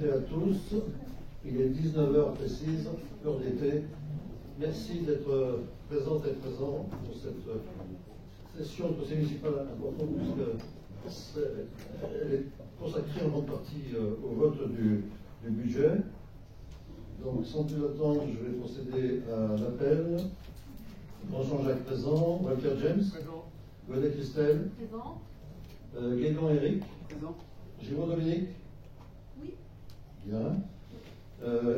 toutes et à tous. Il est 19 heures précises, heure d'été. Merci d'être présentes et présents pour cette session de conseil municipal importante puisqu'elle est consacrée en grande partie au vote du budget. Donc sans plus attendre, je vais procéder à l'appel. Jean-Jacques présent, Walter James, présent. Godet Christelle, présent. Guédon Eric, présent. Giraud Dominique, oui. Bien.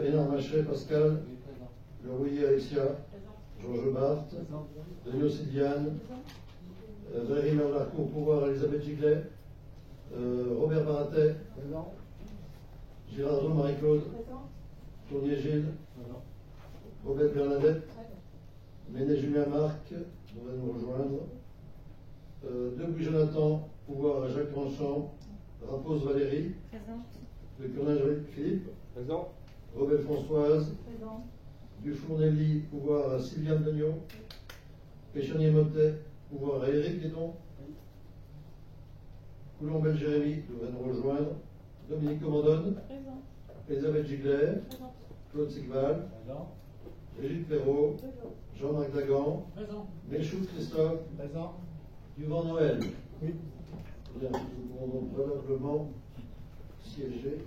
Hénard Machet Pascal, oui, présent. Le Rouillet Alexia, présent. Georges Barthes, présent. Denis Sidiane, Valérie Merlarcourt Pouvoir, Elisabeth Giglet, Robert Baratet, présent. Girardot Marie-Claude, présent. Tournier Gilles, présent. Robert Bernadette, Méné Julien Marc, on va nous rejoindre. Debuy Jonathan, Pouvoir à Jacques Grandchamp, Rapose Valérie, présent. De Curnage Philippe, présent. Robert Françoise, présent. Dufour-Nelly, Pouvoir à Sylviane Degnaud, Péchonnier Motet, Pouvoir à Éric Guédon, Coulomb-Bel Jérémy, devrait nous rejoindre. Dominique Commandone, présent. Elisabeth Giglet, présent. Claude Sigval, présent. Brigitte Perrault, présent. Jean-Marc Dagan, présent. Méchout Christophe, présent. Duvant Noël, oui. Bien, nous pourrons donc probablement siéger,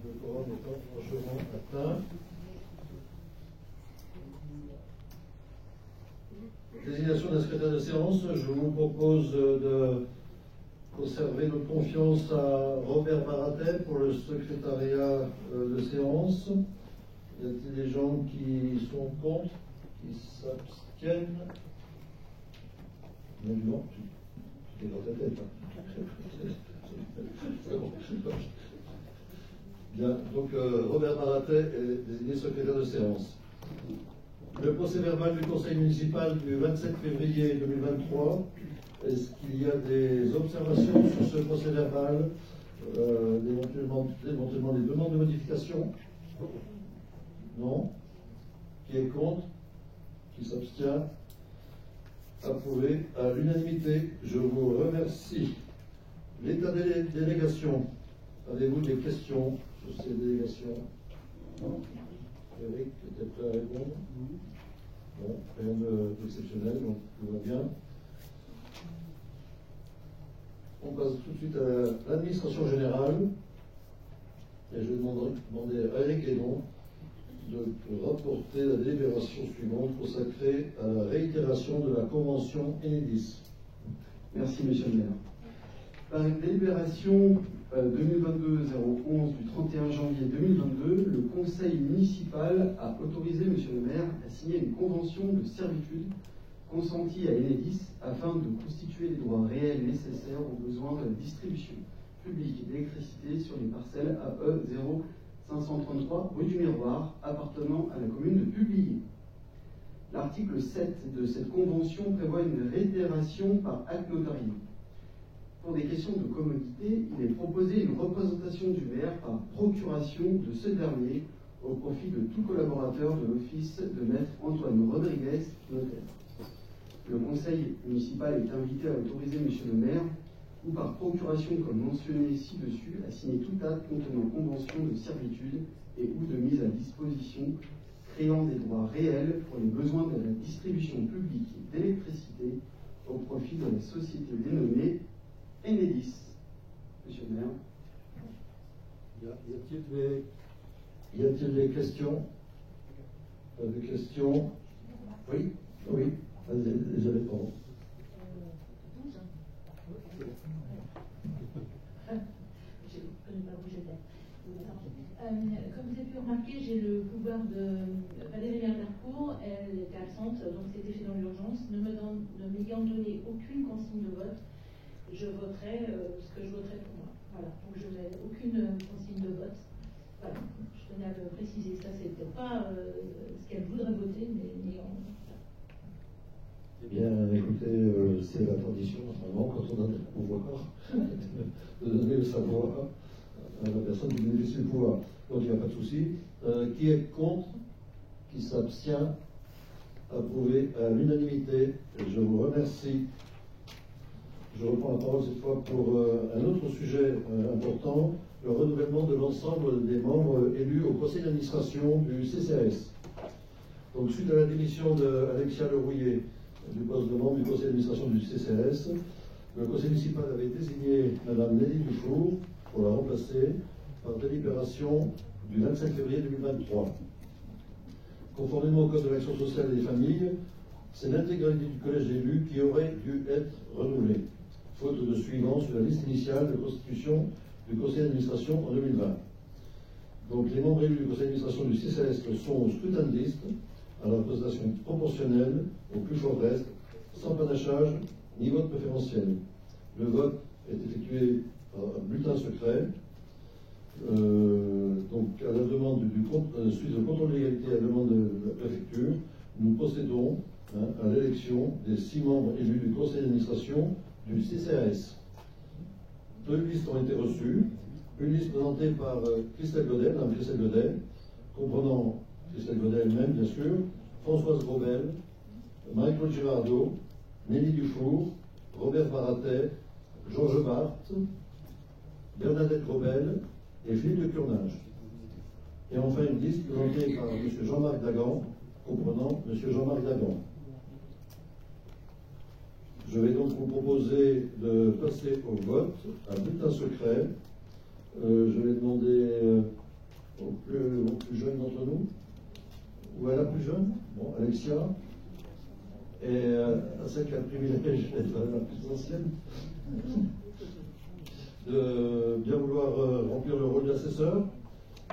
le quorum étant franchement atteint. Désignation d'un secrétaire de séance, je vous propose de conserver notre confiance à Robert Baratet pour le secrétariat de séance. Y a-t-il des gens qui sont contre, qui s'abstiennent? Non, j'étais dans ta tête. Bien, donc Robert Baratet est désigné secrétaire de séance. Le procès verbal du conseil municipal du 27 février 2023. Est-ce qu'il y a des observations sur ce procès verbal, éventuellement des demandes de modification? Non. Qui est contre? Qui s'abstient? Approuvé à l'unanimité. Je vous remercie. L'état des délégations. Avez-vous des questions sur ces délégations? Non. Eric, peut-être prêt à répondre? Bon, rien d'exceptionnel, donc tout va bien. On passe tout de suite à l'administration générale. Et je vais demander à Eric Guédon de rapporter la délibération suivante consacrée à la réitération de la convention Enedis. Merci, monsieur le maire. Par une délibération 2022-011 du 31 janvier 2022, le conseil municipal a autorisé monsieur le maire à signer une convention de servitude consentie à Enedis afin de constituer les droits réels nécessaires aux besoins de la distribution publique d'électricité sur les parcelles AE 0533 rue du Miroir appartenant à la commune de Publié. L'article 7 de cette convention prévoit une réitération par acte notarié. Pour des questions de commodité, il est proposé une représentation du maire par procuration de ce dernier au profit de tout collaborateur de l'office de maître Antoine Rodriguez, notaire. Le conseil municipal est invité à autoriser monsieur le maire, ou par procuration comme mentionné ci-dessus, à signer tout acte contenant convention de servitude et ou de mise à disposition créant des droits réels pour les besoins de la distribution publique d'électricité au profit de la société dénommée Enedis. Monsieur le maire. Y a-t-il des questions? Pas de questions? Oui, oui. Elisabeth, pardon. Je ne connais pas bouger tête. Comme vous avez pu remarquer, j'ai le pouvoir de Valérie Merlarcourt. Elle était absente, donc c'était fait dans l'urgence. Ne m'ayant donné aucune consigne de vote, je voterai ce que je voterai pour moi. Voilà, donc je n'ai aucune consigne de vote. Voilà, je tenais à le préciser. Ça, c'était pas ce qu'elle voudrait voter, mais Eh bien, écoutez, c'est la tradition, normalement, quand on donne le pouvoir, de donner le savoir à la personne qui bénéficie du pouvoir. Donc, il n'y a pas de souci. Qui est contre? Qui s'abstient? Approuvé à l'unanimité. Je vous remercie. je reprends la parole cette fois pour un autre sujet important, le renouvellement de l'ensemble des membres élus au conseil d'administration du CCAS. Donc, suite à la démission d'Alexia Lerouillet du poste de membre du conseil d'administration du CCAS, le conseil municipal avait désigné Mme Nelly Dufour pour la remplacer par délibération du 25 février 2023. Conformément au Code de l'action sociale et des familles, c'est l'intégralité du collège d'élus qui aurait dû être renouvelée, faute de suivant sur la liste initiale de constitution du conseil d'administration en 2020. Donc les membres élus du conseil d'administration du CCAS sont au scrutin de liste, à la représentation proportionnelle, au plus fort reste, sans panachage ni vote préférentiel. Le vote est effectué par bulletin secret. Donc, à la demande suite au contrôle de l'égalité à la demande de la préfecture, nous procédons à l'élection des 6 membres élus du conseil d'administration du CCAS. 2 listes ont été reçues. Une liste présentée par Christelle Godet, Mme Christelle Godet, comprenant Christelle Godet elle-même, bien sûr, Françoise Grobel, Marie-Claude Girardot, Nelly Dufour, Robert Baratet, Georges Barthes, Bernadette Grobel et Philippe de Curnage. Et enfin une liste présentée par M. Jean-Marc Dagan, comprenant M. Jean-Marc Dagan. Je vais donc vous proposer de passer au vote à bulletin secret. Je vais demander au plus jeune d'entre nous, ou à la plus jeune, bon, Alexia, et à celle qui a le privilège d'être la plus ancienne, de bien vouloir remplir le rôle d'assesseur.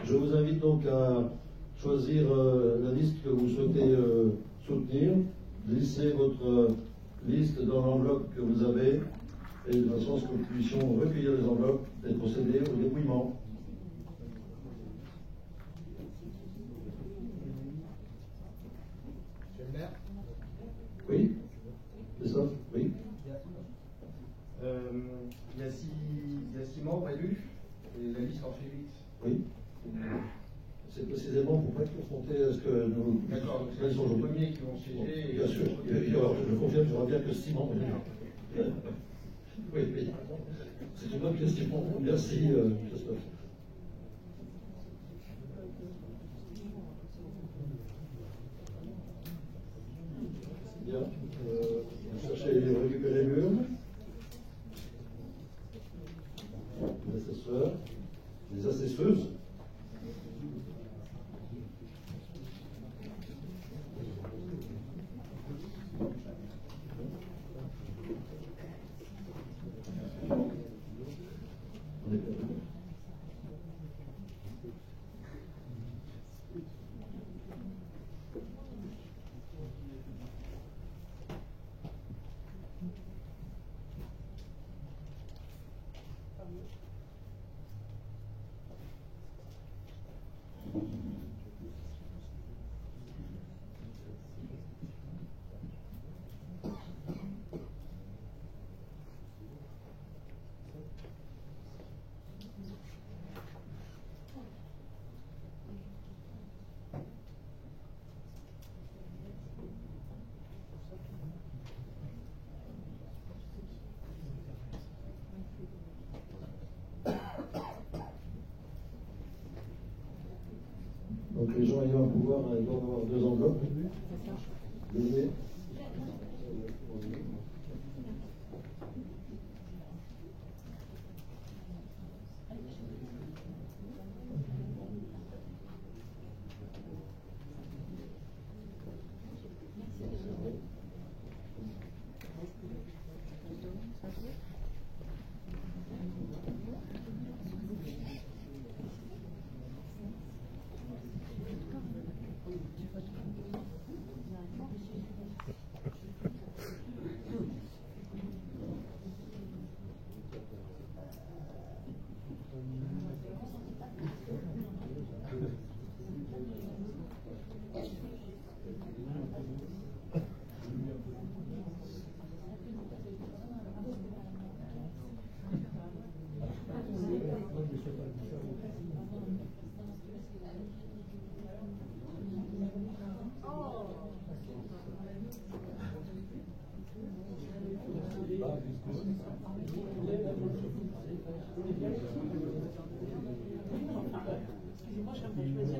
Je vous invite donc à choisir la liste que vous souhaitez soutenir, glissez votre liste dans l'enveloppe que vous avez, et de façon à ce que nous puissions recueillir les enveloppes et procéder au dépouillement. Monsieur le maire. Oui, c'est ça. Oui. Il y a six membres élus et la liste en fait 8. Oui. C'est précisément pour ne pas être confronté à ce que nous. D'accord, donc c'est les premiers qui vont siéger. Bien sûr, je confirme, il y aura bien que 6 membres élus. Oui, oui. C'est une bonne question. Merci, Christophe. Bien. Vous cherchez à récupérer les murs. Les assesseurs, les assesseuses. Donc les gens ayant un pouvoir doivent avoir 2 enveloppes. Donnez. Excusez-moi, je vais choisir.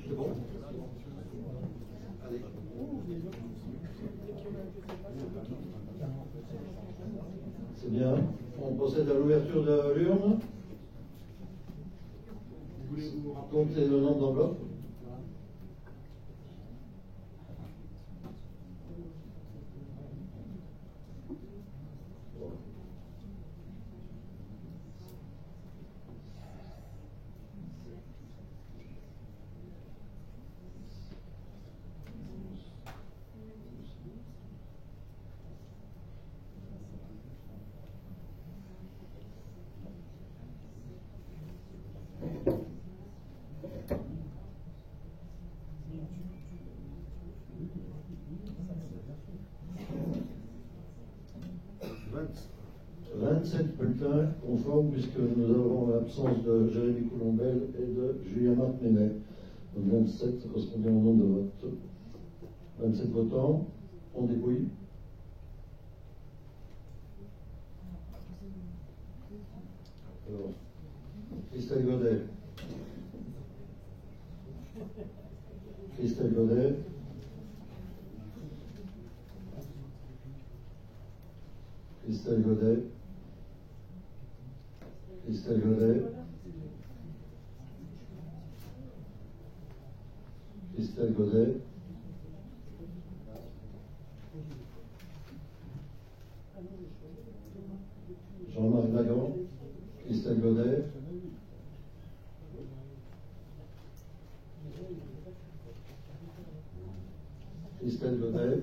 C'est bon? Allez. C'est bien. On procède à l'ouverture de l'urne. Comptez le nombre d'enveloppes. Bulletins conformes puisque nous avons l'absence de Jérémy Coulombel et de Julien-Marc Ménet. Donc 27 correspondant au nombre de votes. 27 votants. On dépouille. Alors, Christelle Godet. Christelle Godet. Christelle Godet. Christelle Godet. Christelle Godet. Jean-Marc Dagan. Christelle Godet. Christelle Godet.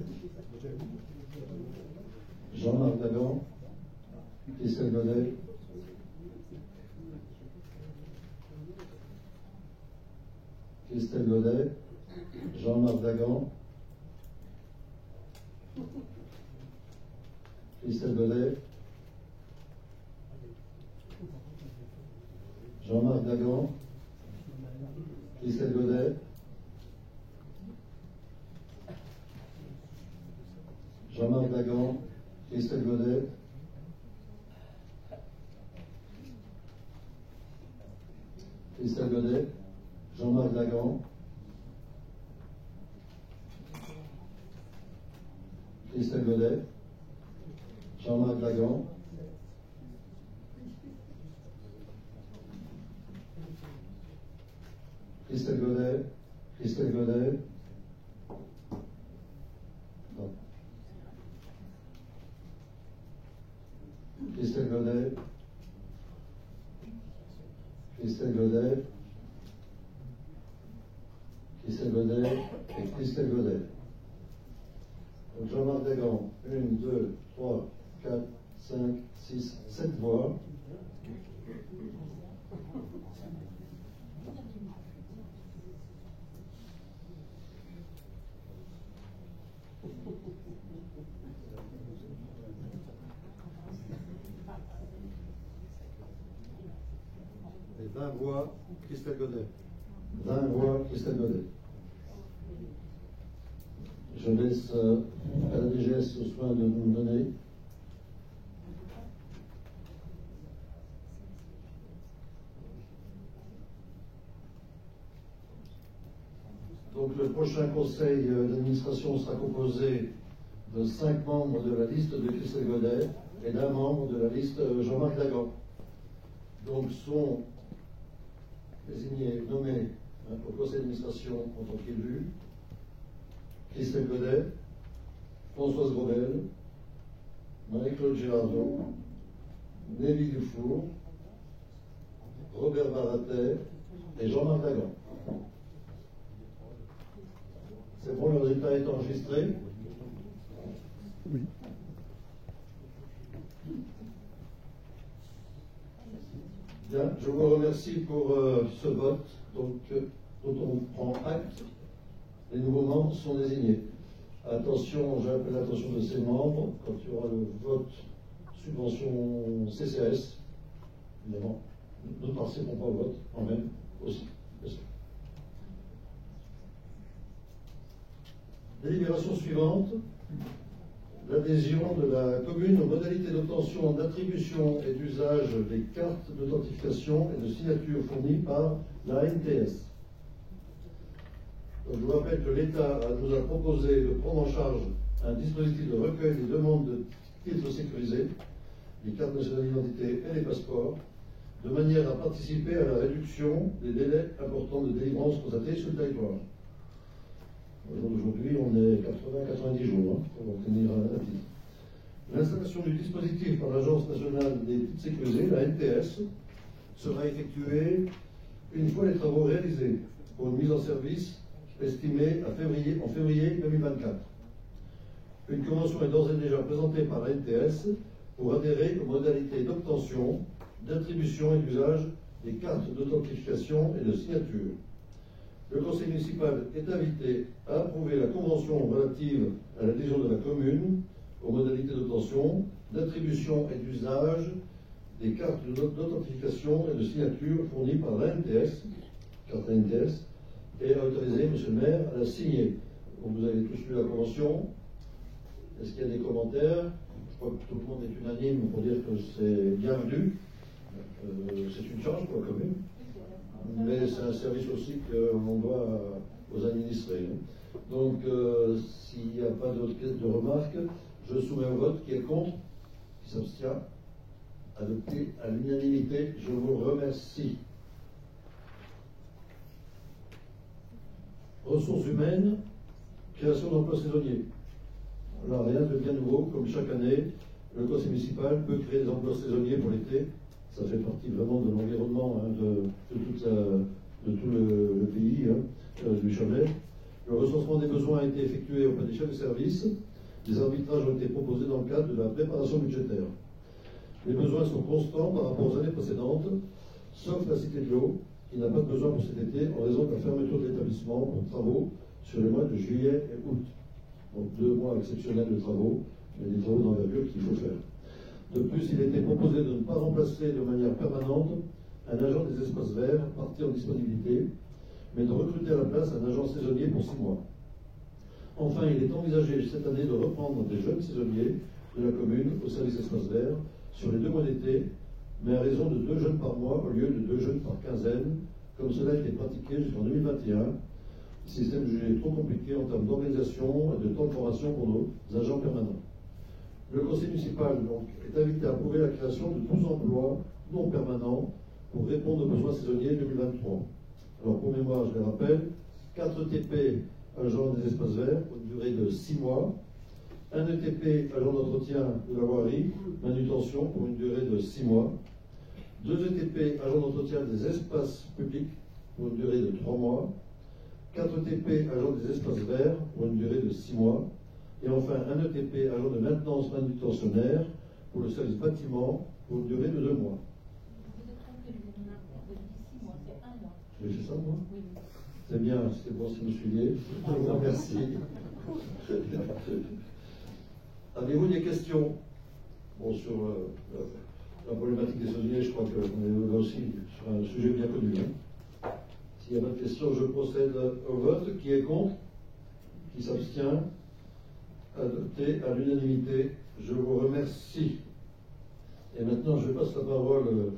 Jean-Marc Dagan. Christelle Godet. Christelle Godet, Jean-Marc Dagan, Christelle Godet, Jean-Marc Dagan, Christelle Godet, Jean-Marc Dagan, Christelle Godet, Christelle Godet, Jean-Marc Dagan, Christelle Godet, Jean-Marc Dagan, Christelle Godet, Christelle Godet, non. Christelle Godet, Christelle Godet, Christelle Godet et Christelle Godet. Donc Jean-Marc Dagan, 1, 2, 3, 4, 5, 6, 7 voix. Et 20 voix, Christelle Godet. 20 voix, Christelle Godet. Je laisse à la DGS le soin de nous donner. Donc le prochain conseil d'administration sera composé de 5 membres de la liste de Christelle Godet et d'un membre de la liste Jean-Marc Dagan. Donc sont désignés, nommés au conseil d'administration en tant qu'élus Christelle Godet, Françoise Grovelle, Marie-Claude Girardot, Nelly Dufour, Robert Baratet et Jean-Marc Dagan. C'est bon, le résultat est enregistré? Oui. Bien, je vous remercie pour ce vote dont on prend acte. Les nouveaux membres sont désignés. Attention, j'appelle l'attention de ces membres quand il y aura le vote subvention CCAS. Évidemment, nous ne participerons pas au vote, en même aussi. Délibération suivante. L'adhésion de la commune aux modalités d'obtention, d'attribution et d'usage des cartes d'authentification et de signature fournies par la NTS. Donc, je vous rappelle que l'État nous a proposé de prendre en charge un dispositif de recueil des demandes de titres sécurisés, les cartes nationales d'identité et les passeports, de manière à participer à la réduction des délais importants de délivrance constatés sur le territoire. Aujourd'hui, on est 80-90 jours pour obtenir un titre. L'installation du dispositif par l'Agence nationale des titres sécurisés, la NTS, sera effectuée une fois les travaux réalisés pour une mise en service estimée en février 2024. Une convention est d'ores et déjà présentée par la NTS pour adhérer aux modalités d'obtention, d'attribution et d'usage des cartes d'authentification et de signature. Le conseil municipal est invité à approuver la convention relative à l'adhésion de la commune aux modalités d'obtention, d'attribution et d'usage des cartes d'authentification et de signature fournies par la NTS, carte NTS, et à autoriser M. le maire à la signer. Donc vous avez tous lu la convention. Est-ce qu'il y a des commentaires? Je crois que tout le monde est unanime pour dire que c'est bienvenu. C'est une charge pour la commune. Mais c'est un service aussi qu'on doit aux administrés. Donc, s'il n'y a pas de remarques, je soumets au vote. Qui est contre? Qui s'abstient? Adopté à l'unanimité. Je vous remercie. Ressources humaines, création d'emplois saisonniers. Alors, rien de bien nouveau. Comme chaque année, le conseil municipal peut créer des emplois saisonniers pour l'été. Ça fait partie vraiment de l'environnement de tout le pays, du Chablais. Le recensement des besoins a été effectué auprès des chefs de service. Des arbitrages ont été proposés dans le cadre de la préparation budgétaire. Les besoins sont constants par rapport aux années précédentes, sauf la Cité de l'Eau, qui n'a pas de besoin pour cet été en raison de la fermeture de l'établissement pour travaux sur les mois de juillet et août. Donc 2 mois exceptionnels de travaux, mais des travaux d'envergure qu'il faut faire. De plus, il était proposé de ne pas remplacer de manière permanente un agent des espaces verts parti en disponibilité, mais de recruter à la place un agent saisonnier pour 6 mois. Enfin, il est envisagé cette année de reprendre des jeunes saisonniers de la commune au service espaces verts sur les 2 mois d'été, mais à raison de 2 jeunes par mois au lieu de 2 jeunes par quinzaine, comme cela a été pratiqué jusqu'en 2021, système jugé trop compliqué en termes d'organisation et de temps de formation pour nos agents permanents. Le conseil municipal donc, est invité à approuver la création de 12 emplois non permanents pour répondre aux besoins saisonniers 2023. Alors pour mémoire, je les rappelle, 4 ETP agents des espaces verts pour une durée de 6 mois, 1 ETP agent d'entretien de la voirie, manutention pour une durée de 6 mois, 2 ETP agents d'entretien des espaces publics pour une durée de 3 mois, 4 ETP agents des espaces verts pour une durée de 6 mois, et enfin un ETP agent de maintenance manutentionnaire pour le service bâtiment pour une durée de 2 mois. Vous êtes trompé, vous avez dit 6 mois, c'est 1 mois. J'ai fait ça, moi? Oui. C'est bien, c'est bon si vous suivez. Je vous remercie. Avez-vous des questions? Bon, sur la problématique des saisonniers, je crois qu'on est là aussi sur un sujet bien connu. S'il n'y a pas de questions, je procède au vote. Qui est contre? Qui s'abstient? Adopté à l'unanimité. Je vous remercie. Et maintenant, je passe la parole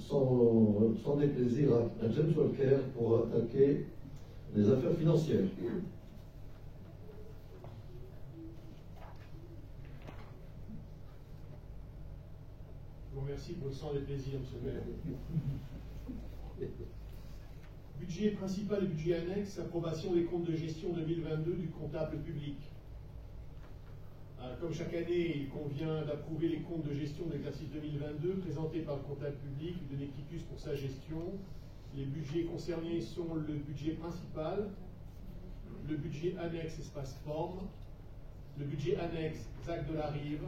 sans déplaisir à James Walker pour attaquer les affaires financières. remercie pour le sang des plaisirs, monsieur le maire. Budget principal et budget annexe, approbation des comptes de gestion 2022 du comptable public. Comme chaque année, il convient d'approuver les comptes de gestion de l'exercice 2022 présentés par le comptable public, de l'Equitus pour sa gestion. Les budgets concernés sont le budget principal, le budget annexe espace forme, le budget annexe ZAC de la Rive,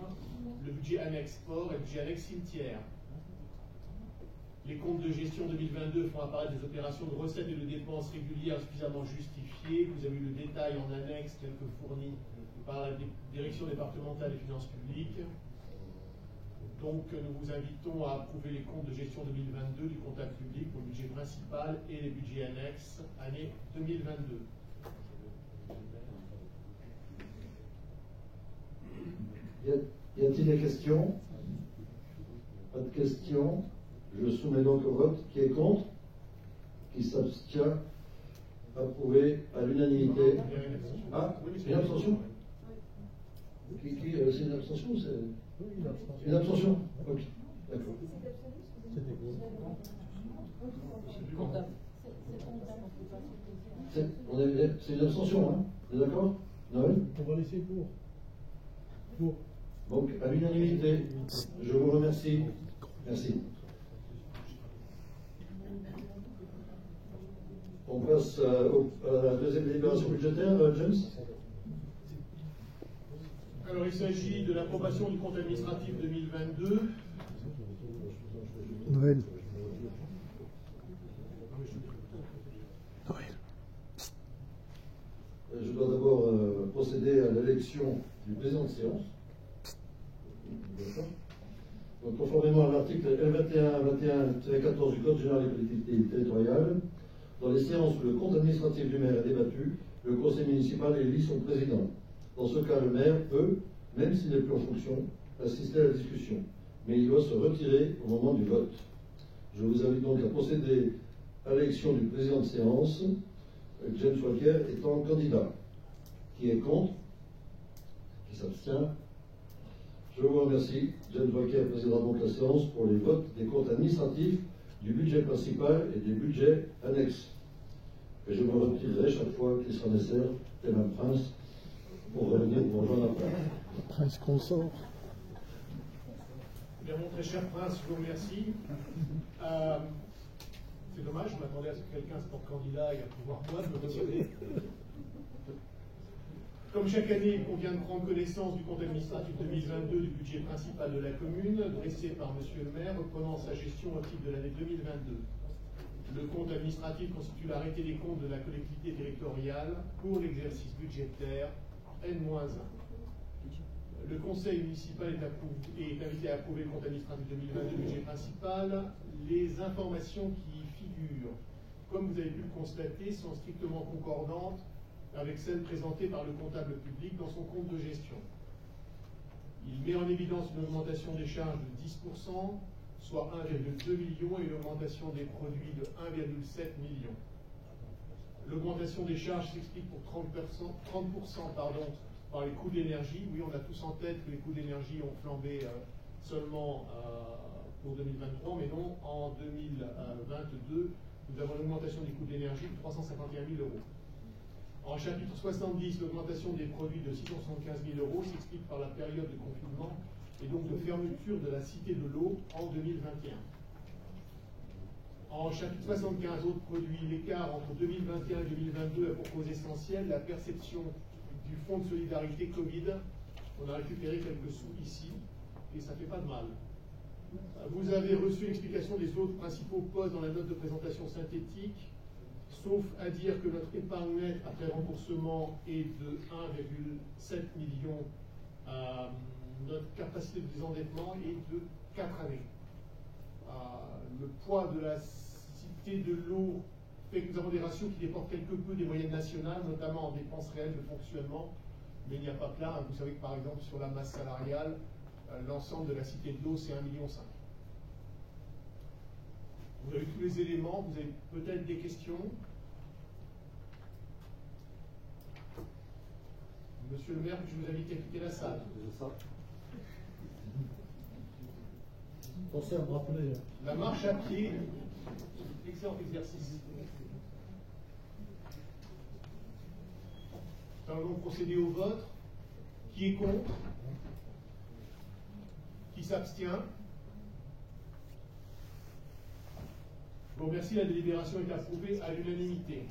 le budget annexe sport et le budget annexe cimetière. Les comptes de gestion 2022 font apparaître des opérations de recettes et de dépenses régulières suffisamment justifiées. Vous avez eu le détail en annexe tel que fourni par la direction départementale des finances publiques. Donc nous vous invitons à approuver les comptes de gestion 2022 du comptable public pour le budget principal et les budgets annexes année 2022. Y a-t-il des questions? Pas de questions. Je soumets donc au vote. Qui est contre? Qui s'abstient? Approuvé à l'unanimité. Ah, une abstention? C'est une abstention ou c'est une abstention? Ok, d'accord. C'est une abstention, hein? Vous êtes d'accord? Noël? On va laisser pour. Donc, à l'unanimité, je vous remercie. Merci. On passe à la deuxième délibération budgétaire, James. Alors, il s'agit de l'approbation du compte administratif 2022. Noël. Je dois d'abord procéder à l'élection du président de séance. Donc, conformément à l'article L21-21-14 du Code général des collectivités territoriales, dans les séances où le compte administratif du maire est débattu, le conseil municipal élit son président. Dans ce cas, le maire peut, même s'il n'est plus en fonction, assister à la discussion, mais il doit se retirer au moment du vote. Je vous invite donc à procéder à l'élection du président de séance, James Walker étant candidat. Qui est contre? Qui s'abstient? Je vous remercie. James Walker présidera donc la séance pour les votes des comptes administratifs, du budget principal et des budgets annexes. Et je me retirerai chaque fois qu'il sera nécessaire, tel un prince, pour revenir pour rejoindre après. Prince consort. Bien, mon très cher prince, je vous remercie. C'est dommage, je m'attendais à ce que quelqu'un se porte candidat et à pouvoir moi me retirer. Comme chaque année, il convient de prendre connaissance du compte administratif 2022 du budget principal de la commune, dressé par Monsieur le maire, reprenant sa gestion au titre de l'année 2022. Le compte administratif constitue l'arrêté des comptes de la collectivité territoriale pour l'exercice budgétaire N-1. Le conseil municipal est invité à approuver le compte administratif 2022 du budget principal. Les informations qui y figurent, comme vous avez pu le constater, sont strictement concordantes avec celles présentées par le comptable public dans son compte de gestion. Il met en évidence une augmentation des charges de 10%, soit 1,2 million, et une augmentation des produits de 1,7 million. L'augmentation des charges s'explique pour 30% par les coûts de l'énergie. Oui, on a tous en tête que les coûts de l'énergie ont flambé seulement pour 2023, mais non, en 2022, nous avons une augmentation des coûts de l'énergie de 351 000 euros. En chapitre 70, l'augmentation des produits de 675 000 euros s'explique par la période de confinement et donc de fermeture de la Cité de l'eau en 2021. En chapitre 75, autres produits, l'écart entre 2021 et 2022 a pour cause essentielle la perception du fonds de solidarité Covid. On a récupéré quelques sous ici et ça ne fait pas de mal. Vous avez reçu l'explication des autres principaux postes dans la note de présentation synthétique, sauf à dire que notre épargne nette après remboursement est de 1,7 million. Notre capacité de désendettement est de 4 années. Le poids de la Cité de l'eau fait que nous avons des ratios qui déportent quelque peu des moyennes nationales, notamment en dépenses réelles de fonctionnement, mais il n'y a pas que là. Vous savez que par exemple sur la masse salariale, l'ensemble de la Cité de l'eau c'est 1,5 million. Vous avez tous les éléments, vous avez peut-être des questions. Monsieur le maire, je vous invite à quitter la salle. Pensez à me rappeler. La marche à pied, excellent exercice. Nous allons donc procéder au vote. Qui est contre? Qui s'abstient? Je vous remercie, la délibération est approuvée à l'unanimité.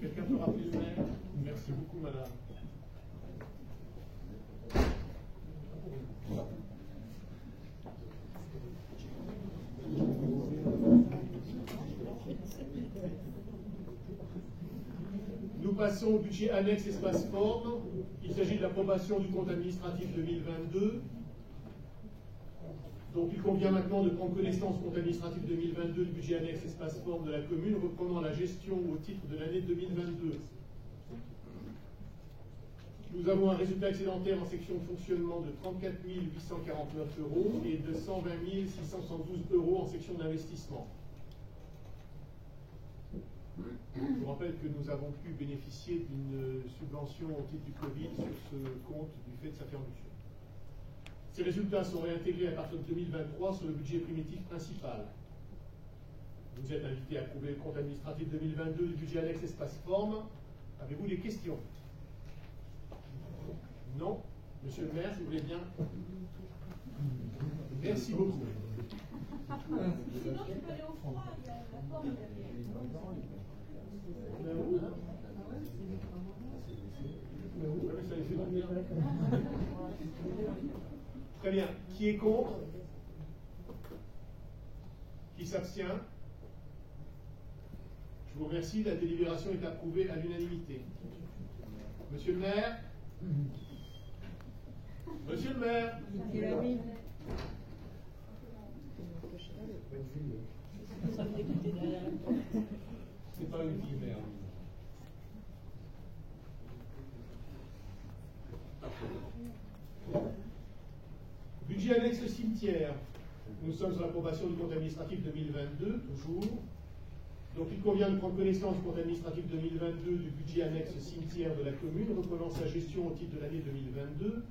Quelqu'un peut rappeler le maire? Merci beaucoup, madame. Nous passons au budget annexe espace forme. Il s'agit de l'approbation du compte administratif 2022. Donc il convient maintenant de prendre connaissance du compte administratif 2022 du budget annexe espace forme de la commune, reprenant la gestion au titre de l'année 2022. Nous avons un résultat excédentaire en section de fonctionnement de 34 849 € et de 120 672 € en section d'investissement. Je vous rappelle que nous avons pu bénéficier d'une subvention au titre du Covid sur ce compte du fait de sa fermeture. Ces résultats sont réintégrés à partir de 2023 sur le budget primitif principal. Vous êtes invité à approuver le compte administratif 2022 du budget annexe espace forme. Avez-vous des questions? Non? Monsieur le maire, si vous voulez bien. Merci beaucoup. Sinon, tu peux aller au froid, il y a la forme Très bien. Qui est contre? Qui s'abstient? Je vous remercie. La délibération est approuvée à l'unanimité. Monsieur le maire? Monsieur le maire? C'est pas une fille, merde. Budget annexe le cimetière. Nous sommes sur l'approbation du compte administratif 2022, toujours. Donc il convient de prendre connaissance du compte administratif 2022 du budget annexe cimetière de la commune, reprenant sa gestion au titre de l'année 2022.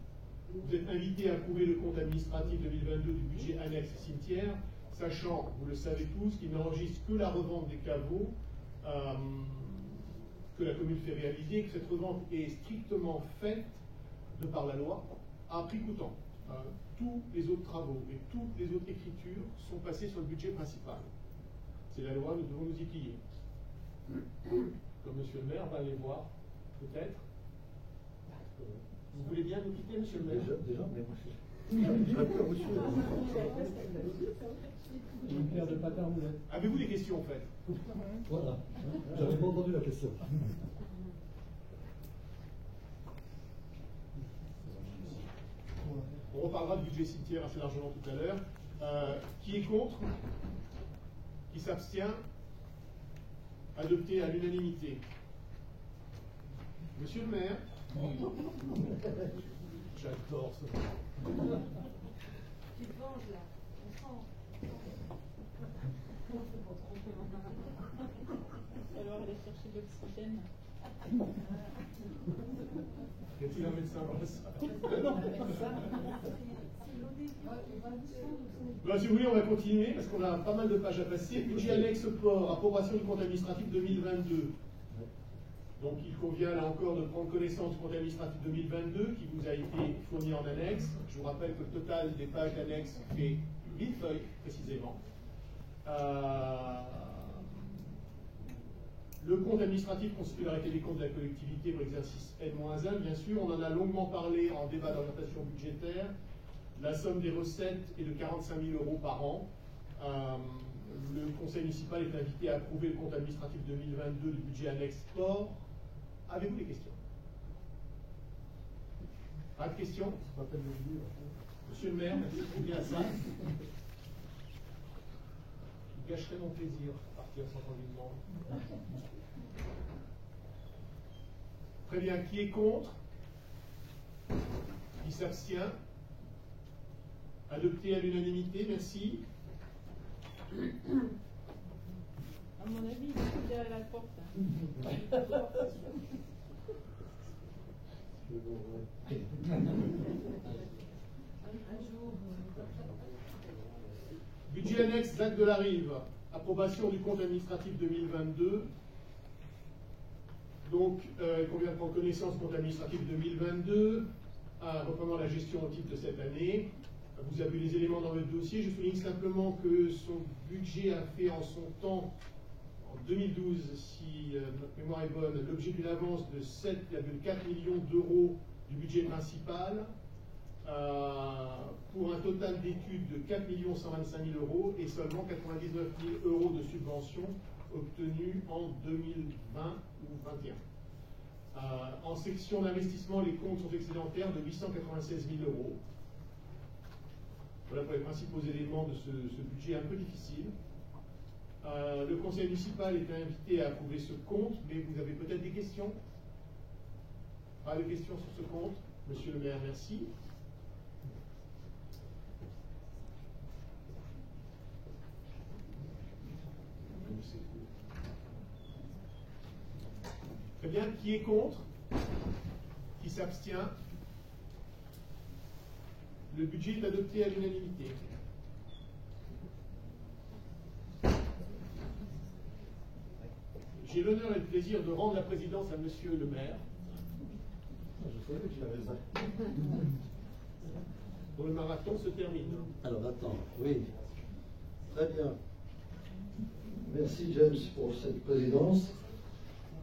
Vous êtes invité à approuver le compte administratif 2022 du budget annexe cimetière, sachant, vous le savez tous, qu'il n'enregistre que la revente des caveaux que la commune fait réaliser, que cette revente est strictement faite, de par la loi, à prix coûtant. Tous les autres travaux et toutes les autres écritures sont passées sur le budget principal. C'est la loi, nous devons nous y plier. Comme monsieur le maire va aller voir, peut-être. Vous voulez bien nous quitter, monsieur le maire? Déjà, mais moi, Une paire de patins roulettes. Avez-vous des questions, en fait? Voilà. J'avais pas entendu la question. On reparlera du budget cimetière assez largement tout à l'heure. Qui est contre? Qui s'abstient? Adopté à l'unanimité. Monsieur le maire? J'adore ce moment. Tu te venges là, on sent. Alors aller chercher de l'oxygène. Y a-t-il un médecin dans ça? Ben, si vous voulez, on va continuer parce qu'on a pas mal de pages à passer. Budget annexe port, approbation du compte administratif 2022. Donc il convient là encore de prendre connaissance du compte administratif 2022 qui vous a été fourni en annexe. Je vous rappelle que le total des pages d'annexe fait 8 feuilles précisément. Le compte administratif constitue l'arrêté des comptes de la collectivité pour l'exercice N-1, bien sûr. On en a longuement parlé en débat d'orientation budgétaire. La somme des recettes est de 45 000 € par an. Le conseil municipal est invité à approuver le compte administratif 2022 du budget annexe sport. Avez-vous des questions? Pas de questions? Monsieur le maire, merci beaucoup bien à ça. Je gâcherai mon plaisir de partir sans qu'on lui demande. Très bien, qui est contre? Qui s'abstient? Adopté à l'unanimité, merci. À mon avis, il est derrière la porte. Hein. Budget annexe Jacques Delarive, approbation du compte administratif 2022. Donc, il convient de prendre connaissance du compte administratif 2022, reprenant la gestion au titre de cette année. Vous avez les éléments dans votre dossier. Je souligne simplement que son budget a fait en son temps, en 2012, si notre mémoire est bonne, l'objet d'une avance de 7,4 millions d'euros du budget principal, pour un total d'études de 4 125 000 euros et seulement 99 000 euros de subventions obtenues en 2020 ou 2021. En section d'investissement, les comptes sont excédentaires de 896 000 euros. Voilà pour les principaux éléments de ce budget un peu difficile. Le conseil municipal est invité à approuver ce compte, mais vous avez peut-être des questions? Pas de questions sur ce compte? Monsieur le maire, merci. Très bien, qui est contre? Qui s'abstient? Le budget est adopté à l'unanimité. J'ai l'honneur et le plaisir de rendre la présidence à Monsieur le maire. Je savais que j'avais ça. Dont le marathon se termine. Alors attends, oui. Très bien. Merci James pour cette présidence.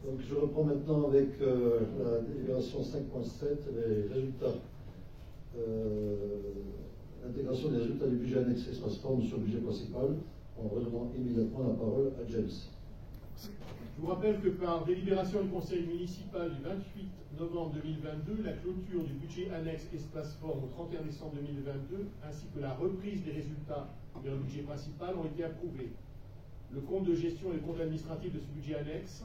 Donc je reprends maintenant avec la délibération 5.7, les résultats. L'intégration des résultats du budget annexe espace forme sur le budget principal, en redonnant immédiatement la parole à James. Je vous rappelle que par délibération du conseil municipal du 28 novembre 2022, la clôture du budget annexe espace forme au 31 décembre 2022, ainsi que la reprise des résultats vers le budget principal ont été approuvés. Le compte de gestion et le compte administratif de ce budget annexe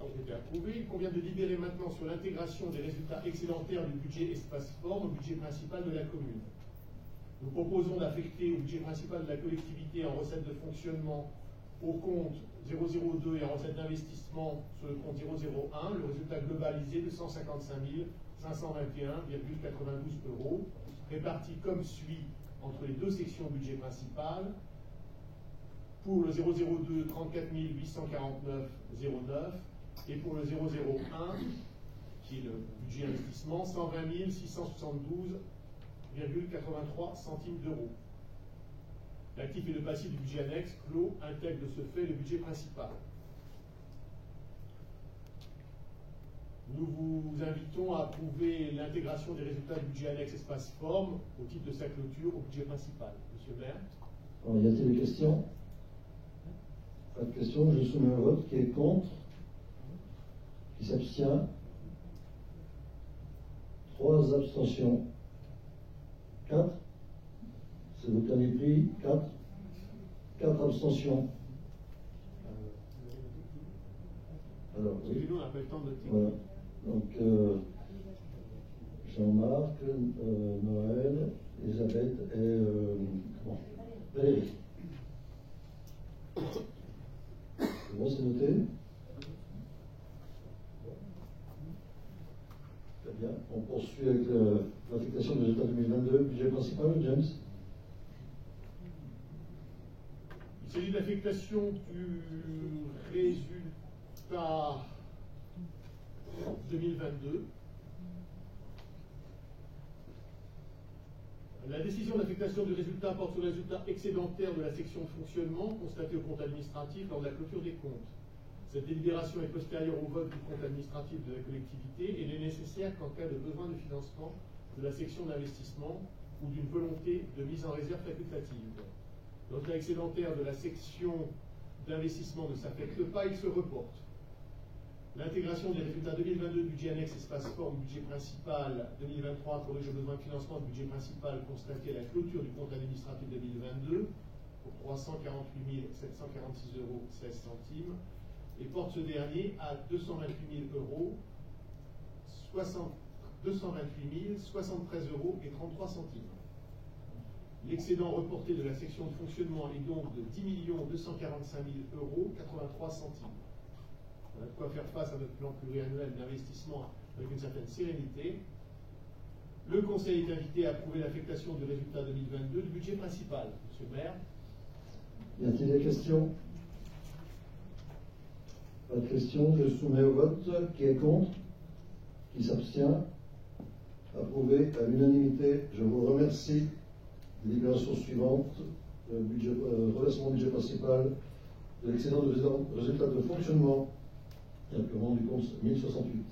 ont été approuvés. Il convient de délibérer maintenant sur l'intégration des résultats excédentaires du budget espace forme au budget principal de la commune. Nous proposons d'affecter au budget principal de la collectivité en recettes de fonctionnement au compte 002 et en recettes d'investissement sur le compte 001, le résultat globalisé de 155 521,92 euros, réparti comme suit entre les deux sections budget principal. Pour le 002, 34 849,09 et pour le 001, qui est le budget investissement, 120 672,83 centimes d'euros. L'actif et le passif du budget annexe clos intègre de ce fait le budget principal. Nous vous invitons à approuver l'intégration des résultats du budget annexe espace forme au titre de sa clôture au budget principal. Monsieur le maire. Alors, y a-t-il des questions? Pas de questions. Je soumets un vote. Qui est contre? Qui s'abstient? 3 abstentions. 4. C'est le dernier prix. 4 abstentions. Alors, oui. Excusez-nous, on n'a pas le temps de noter. Voilà. Donc, Jean-Marc, Noël, Elisabeth et Valérie. C'est bon, c'est noté? Très bien. On poursuit avec l'affectation des résultats 2022, budget principal, James. Il s'agit de l'affectation du résultat 2022. La décision d'affectation du résultat porte sur le résultat excédentaire de la section de fonctionnement constaté au compte administratif lors de la clôture des comptes. Cette délibération est postérieure au vote du compte administratif de la collectivité et n'est nécessaire qu'en cas de besoin de financement de la section d'investissement ou d'une volonté de mise en réserve facultative. Le résultat excédentaire de la section d'investissement ne s'affecte pas, il se reporte. L'intégration des résultats 2022 budget annexe espace forme budget principal 2023 corrige le besoin de financement du budget principal constaté à la clôture du compte administratif 2022 pour 348 746,16 euros et porte ce dernier à 228 000 euros, 228 073 euros et 33 centimes. L'excédent reporté de la section de fonctionnement est donc de 10 245 000 euros, 83 centimes. On a de quoi faire face à notre plan pluriannuel d'investissement avec une certaine sérénité. Le Conseil est invité à approuver l'affectation du résultat 2022 du budget principal. Monsieur le maire. Y a-t-il des questions? Pas de questions. Je soumets au vote. Qui est contre? Qui s'abstient? Approuvé à l'unanimité. Je vous remercie. Délibération suivante. Reversement budget principal de l'excédent de résultats de fonctionnement et appurement du compte 1068.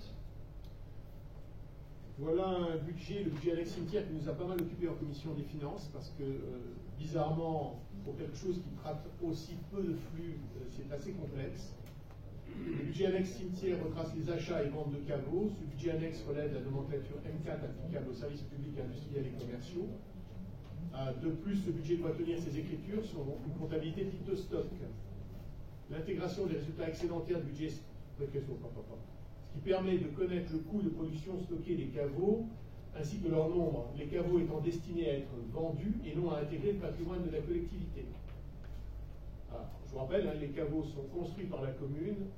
Voilà un budget, le budget Annexe Cimetière, qui nous a pas mal occupé en commission des finances, parce que, bizarrement, pour quelque chose qui traite aussi peu de flux, c'est assez complexe. Le budget Annexe Cimetière retrace les achats et ventes de caveaux. Ce budget annexe relève la nomenclature M4 applicable aux services publics, industriels et commerciaux. De plus, ce budget doit tenir ses écritures sur une comptabilité dite de stock. L'intégration des résultats excédentaires du budget, ce qui permet de connaître le coût de production stocké des caveaux, ainsi que leur nombre, les caveaux étant destinés à être vendus et non à intégrer le patrimoine de la collectivité. Alors, je vous rappelle, les caveaux sont construits par la commune,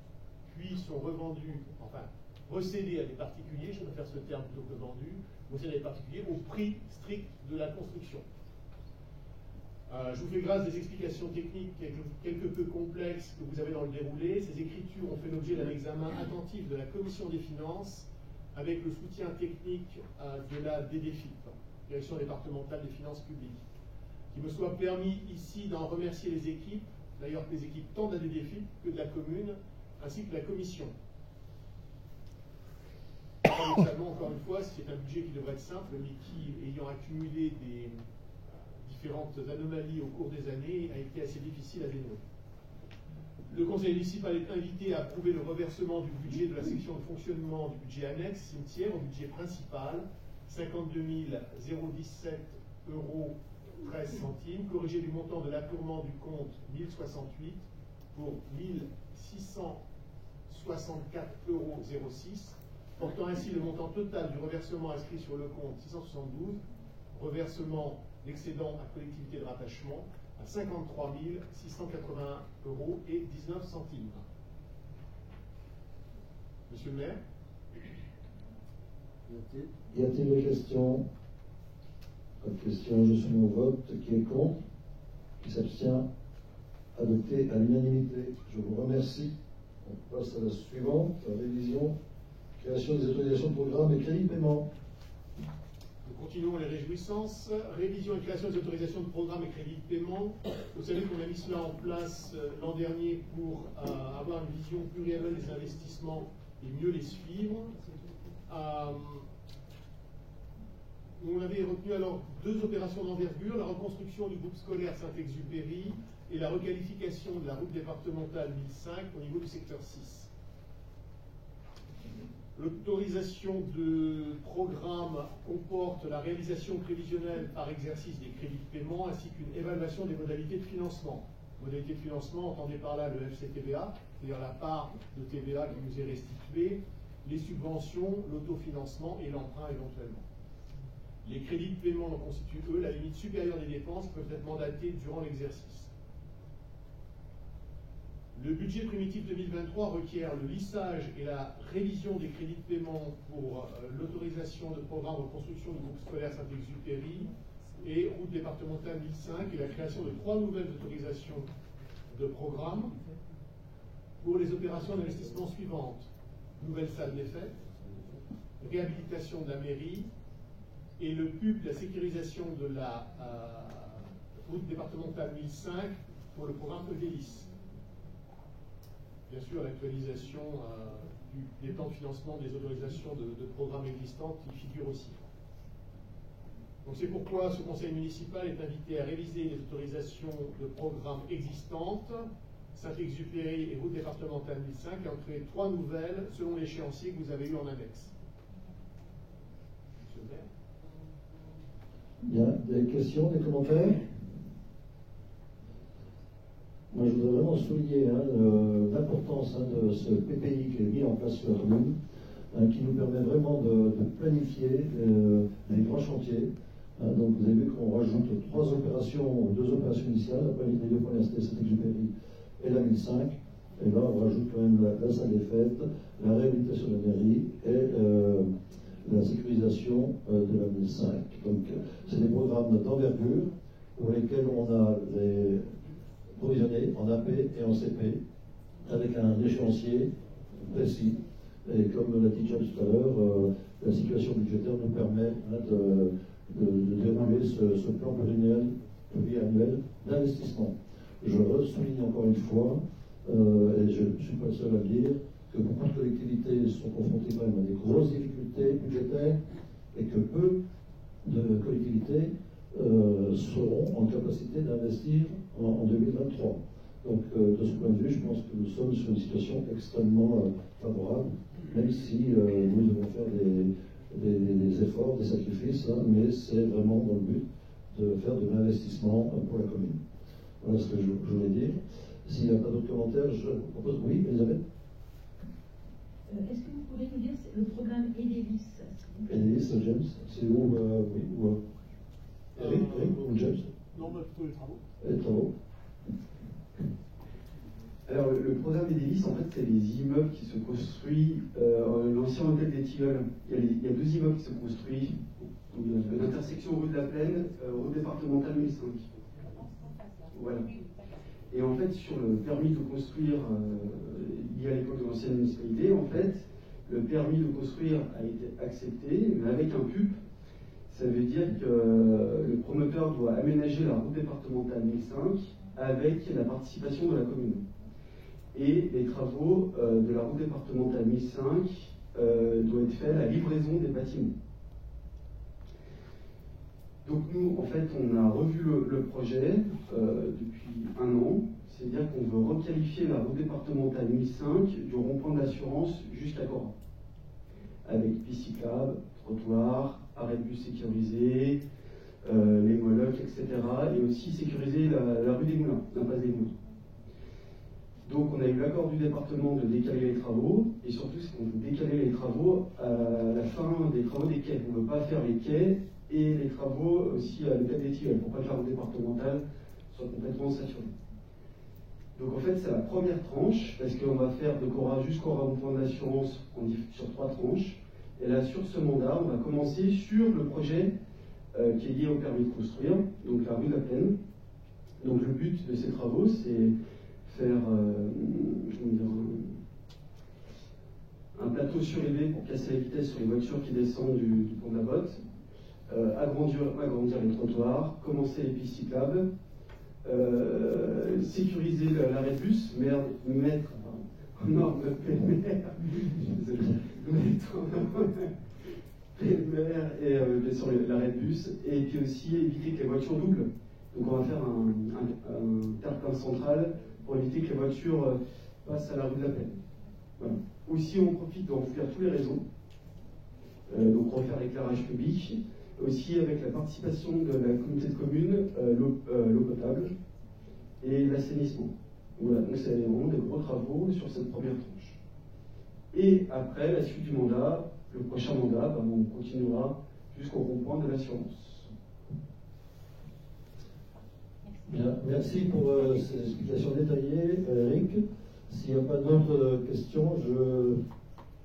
puis sont revendus, enfin, recédés à des particuliers, je préfère ce terme plutôt que vendus, recédés à des particuliers au prix strict de la construction. Je vous fais grâce des explications techniques quelque peu complexes que vous avez dans le déroulé. Ces écritures ont fait l'objet d'un examen attentif de la Commission des finances avec le soutien technique de la DDFIP, Direction départementale des finances publiques. Qu'il me soit permis ici d'en remercier les équipes, d'ailleurs les équipes tant de la DDFIP que de la commune, ainsi que de la Commission. Paradoxalement, encore une fois, c'est un budget qui devrait être simple, mais qui, ayant accumulé des différentes anomalies au cours des années, a été assez difficile à dénouer. Le Conseil municipal est invité à approuver le reversement du budget de la section de fonctionnement du budget annexe cimetière au budget principal, 52 017 € 13 centimes, corrigé du montant de l'appurement du compte 1068 pour 1664,06 €, portant ainsi le montant total du reversement inscrit sur le compte 672, reversement l'excédent à collectivité de rattachement, à 53 681 € 19 centimes. Monsieur le maire. Y a-t-il des questions? Pas de questions, je soumets au vote. Qui est contre? Qui s'abstient? Adopté à l'unanimité. Je vous remercie. On passe à la suivante, la révision, création des autorisations de programme et crédits de paiement. Nous continuons les réjouissances. Révision et création des autorisations de programme et crédits de paiement. Vous savez qu'on a mis cela en place l'an dernier pour avoir une vision pluriannuelle des investissements et mieux les suivre. On avait retenu alors deux opérations d'envergure, la reconstruction du groupe scolaire Saint-Exupéry et la requalification de la route départementale 1005 au niveau du secteur 6. L'autorisation de programme comporte la réalisation prévisionnelle par exercice des crédits de paiement ainsi qu'une évaluation des modalités de financement. Modalités de financement, entendez par là le FCTVA, c'est-à-dire la part de TVA qui nous est restituée, les subventions, l'autofinancement et l'emprunt éventuellement. Les crédits de paiement constituent, eux, la limite supérieure des dépenses qui peuvent être mandatées durant l'exercice. Le budget primitif 2023 requiert le lissage et la révision des crédits de paiement pour l'autorisation de programme de reconstruction du groupe scolaire Saint-Exupéry et route départementale 1005 et la création de 3 nouvelles autorisations de programme pour les opérations d'investissement suivantes. Nouvelle salle des fêtes, réhabilitation de la mairie et le PUP, la sécurisation de la route départementale 1005 pour le programme EDELIS. Bien sûr, l'actualisation des plans de financement des autorisations de programmes existantes qui figurent aussi. Donc c'est pourquoi ce conseil municipal est invité à réviser les autorisations de programmes existantes, Saint-Exupéry et route départementale 1005, et en créer 3 nouvelles selon l'échéancier que vous avez eu en annexe. Monsieur le maire. Bien, des questions, des commentaires? Moi, je voudrais vraiment souligner l'importance de ce PPI qui est mis en place sur la commune, qui nous permet vraiment de planifier les grands chantiers. Donc, vous avez vu qu'on rajoute 2 opérations initiales, après les 2 points restés, Saint-Exupéry et la 1005. Et là, on rajoute quand même la salle des fêtes, la réhabilitation de la mairie et la sécurisation de la 1005. Donc, c'est des programmes d'envergure pour lesquels on a provisionné en AP et en CP avec un échéancier précis. Et comme l'a dit James tout à l'heure, la situation budgétaire nous permet de dérouler ce plan pluriannuel d'investissement. Je souligne encore une fois, et je ne suis pas le seul à le dire, que beaucoup de collectivités sont confrontées quand même à des grosses difficultés budgétaires et que peu de collectivités seront en capacité d'investir en 2023. Donc, de ce point de vue, je pense que nous sommes sur une situation extrêmement favorable, même si nous devons faire des efforts, des sacrifices, hein, mais c'est vraiment dans le but de faire de l'investissement pour la commune. Voilà ce que je voulais dire. S'il n'y a pas d'autres commentaires, je propose. Oui, Elisabeth. Est-ce que vous pouvez nous dire le programme EDELIS? EDELIS, James, c'est où oui, ou Eric ou James? Non, mais plutôt les travaux. Les travaux. Alors, le programme EDELIS, en fait, c'est les immeubles qui se construisent, l'ancien hôtel des Tilleuls. Il y a 2 immeubles qui se construisent, l'intersection rue de la Plaine, route départementale 1005. Voilà. Et en fait, sur le permis de construire lié à l'époque de l'ancienne municipalité, en fait, le permis de construire a été accepté, mais avec un PUP. Ça veut dire que le promoteur doit aménager la route départementale 1005 avec la participation de la commune. Et les travaux de la route départementale 1005 doivent être faits à la livraison des bâtiments. Donc nous, en fait, on a revu le projet depuis 1 an, c'est-à-dire qu'on veut requalifier la route départementale 1005 du rond-point de l'assurance jusqu'à Cora, avec piste cyclable, trottoir, arrêt de bus sécurisé, les molocs, etc. Et aussi sécuriser la rue des Moulins, l'impasse des Moulins. Donc on a eu l'accord du département de décaler les travaux, et surtout c'est qu'on veut décaler les travaux à la fin des travaux des quais. On ne veut pas faire les quais et les travaux aussi à l'hôtel des Tilleuls, pour pas que la route départementale soit complètement saturée. Donc en fait c'est la première tranche, parce qu'on va faire de Cora jusqu'au rond-point d'assurance sur 3 tranches. Et là sur ce mandat, on va commencer sur le projet qui est lié au permis de construire, donc la rue de la Plaine. Donc le but de ces travaux, c'est faire un plateau surélevé pour casser la vitesse sur les voitures qui descendent du pont de la Botte, agrandir les trottoirs, commencer les pistes cyclables, sécuriser l'arrêt de bus, mettre en norme PMR et bien sûr l'arrêt de bus, et puis aussi éviter que les voitures doublent. Donc on va faire un terre-plein central pour éviter que les voitures passent à la rue de la Plaine. Voilà. Aussi, on profite de remplir tous les réseaux, donc refaire l'éclairage public, aussi avec la participation de la communauté de communes, l'eau potable et l'assainissement. Voilà, donc c'est vraiment des gros travaux sur cette première tranche. Et après, la suite du mandat, le prochain mandat, on continuera jusqu'au rond-point de l'assurance. Bien, merci pour ces explications détaillées, Eric. S'il n'y a pas d'autres questions, je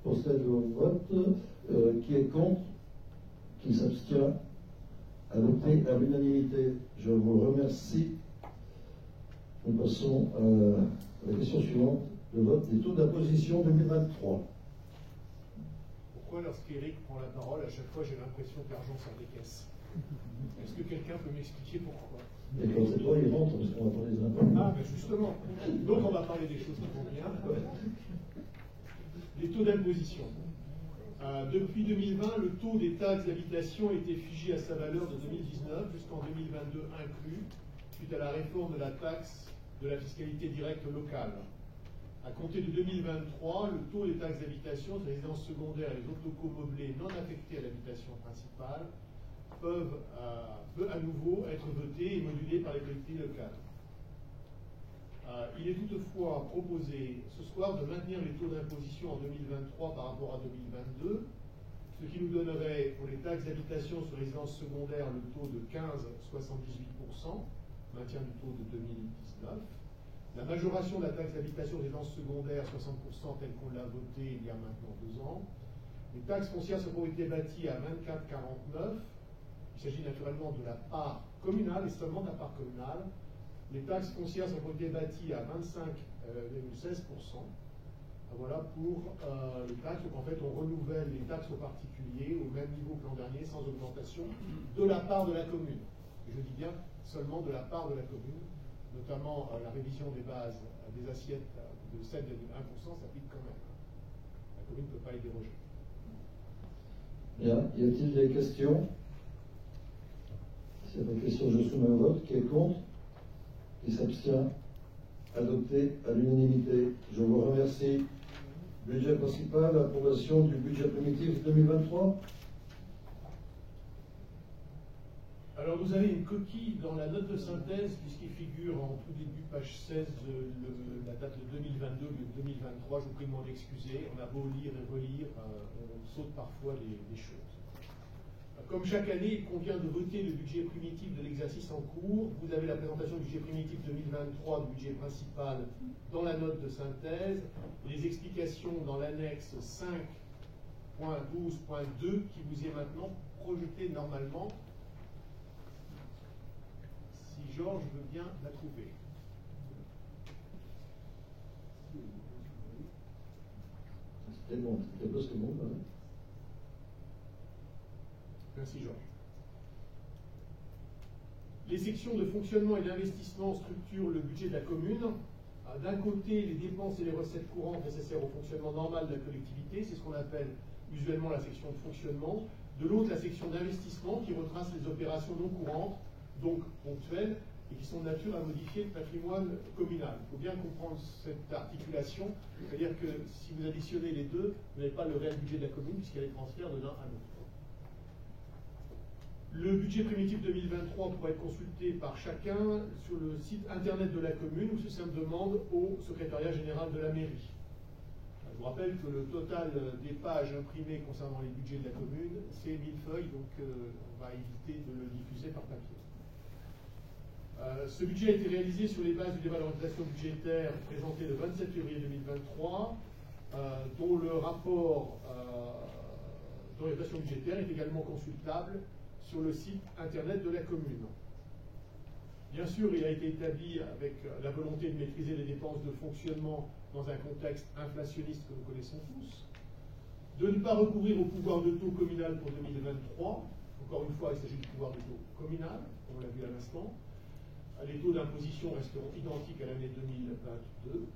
procède au vote. Qui est contre? Qui s'abstient? Adopté à l'unanimité. Je vous remercie. Nous passons à la question suivante, le vote des taux d'imposition 2023. Pourquoi, lorsqu'Éric prend la parole, à chaque fois j'ai l'impression que l'argent sort des caisses? Est-ce que quelqu'un peut m'expliquer pourquoi? Et quand c'est toi, il rentre, parce qu'on va parler des impôts. Ah, ben justement. Donc on va parler des choses qui vont bien. Les taux d'imposition. Depuis 2020, le taux des taxes d'habitation était figé à sa valeur de 2019 jusqu'en 2022 inclus, suite à la réforme de la taxe de la fiscalité directe locale. À compter de 2023, le taux des taxes d'habitation sur les résidences secondaires et les autres locaux meublés non affectés à l'habitation principale peut à nouveau être voté et modulé par les collectivités locales. Il est toutefois proposé ce soir de maintenir les taux d'imposition en 2023 par rapport à 2022, ce qui nous donnerait pour les taxes d'habitation sur résidence secondaire le taux de 15,78%, maintien du taux de 2019, La majoration de la taxe d'habitation des résidences secondaires, 60% telle qu'on l'a voté il y a maintenant 2 ans. Les taxes foncières sur propriété bâtie à 24,49. Il s'agit naturellement de la part communale et seulement de la part communale. Les taxes foncières sur propriété bâtie à 25,16%. Voilà pour les taxes. Donc en fait, on renouvelle les taxes aux particuliers au même niveau que l'an dernier, sans augmentation, de la part de la commune. Et je dis bien seulement de la part de la commune, notamment la révision des bases des assiettes de 7,1% s'applique quand même. La commune ne peut pas y déroger. Bien, y a-t-il des questions? S'il n'y a pas de questions, je soumets au vote. Qui est contre? Qui s'abstient? Adopté à l'unanimité. Je vous remercie. Budget principal, approbation du budget primitif 2023. Alors vous avez une coquille dans la note de synthèse, puisqu'il figure en tout début page 16 la date de 2022 au lieu de 2023. Je vous prie de m'en excuser. On a beau lire et relire, on saute parfois des choses. Comme chaque année, il convient de voter le budget primitif de l'exercice en cours. Vous avez la présentation du budget primitif 2023, du budget principal, dans la note de synthèse. Les explications dans l'annexe 5.12.2 qui vous est maintenant projetée normalement. Si Georges veut bien la trouver. C'était bon, c'était plus que bon. Voilà. Merci Georges. Les sections de fonctionnement et d'investissement structurent le budget de la commune. D'un côté, les dépenses et les recettes courantes nécessaires au fonctionnement normal de la collectivité, c'est ce qu'on appelle usuellement la section de fonctionnement. De l'autre, la section d'investissement qui retrace les opérations non courantes, donc ponctuelles, et qui sont de nature à modifier le patrimoine communal. Il faut bien comprendre cette articulation, c'est-à-dire que si vous additionnez les deux, vous n'avez pas le réel budget de la commune puisqu'il y a les transferts de l'un à l'autre. Le budget primitif 2023 pourra être consulté par chacun sur le site internet de la commune ou sous simple demande au secrétariat général de la mairie. Je vous rappelle que le total des pages imprimées concernant les budgets de la commune, c'est 1000 feuilles, donc on va éviter de le diffuser par papier. Ce budget a été réalisé sur les bases du débat d'orientation budgétaire présenté le 27 février 2023, dont le rapport d'orientation budgétaire est également consultable sur le site internet de la commune. Bien sûr, il a été établi avec la volonté de maîtriser les dépenses de fonctionnement dans un contexte inflationniste que nous connaissons tous, de ne pas recourir au pouvoir de taux communal pour 2023. Encore une fois, il s'agit du pouvoir de taux communal, comme on l'a vu à l'instant. Les taux d'imposition resteront identiques à l'année 2022.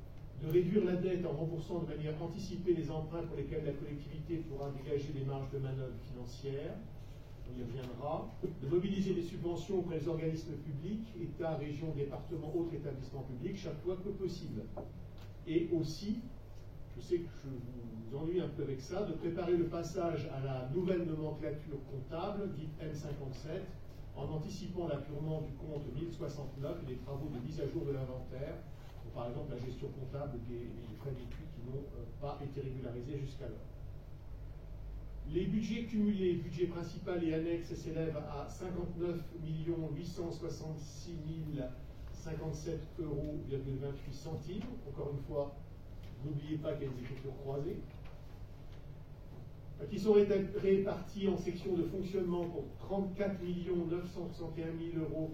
De réduire la dette en remboursant de manière anticipée les emprunts pour lesquels la collectivité pourra dégager des marges de manœuvre financières. On y reviendra. De mobiliser des subventions auprès des organismes publics, État, régions, départements, autres établissements publics, chaque fois que possible. Et aussi, je sais que je vous ennuie un peu avec ça, de préparer le passage à la nouvelle nomenclature comptable, dite M57, en anticipant l'appurement du compte 1069 et des travaux de mise à jour de l'inventaire, par exemple la gestion comptable des frais d'études qui n'ont pas été régularisés jusqu'alors. Les budgets cumulés, budget principal et annexe, s'élèvent à 59 866 057 €,28. Encore une fois, n'oubliez pas qu'il y a des écritures croisées, qui sont répartis en sections de fonctionnement pour 34 961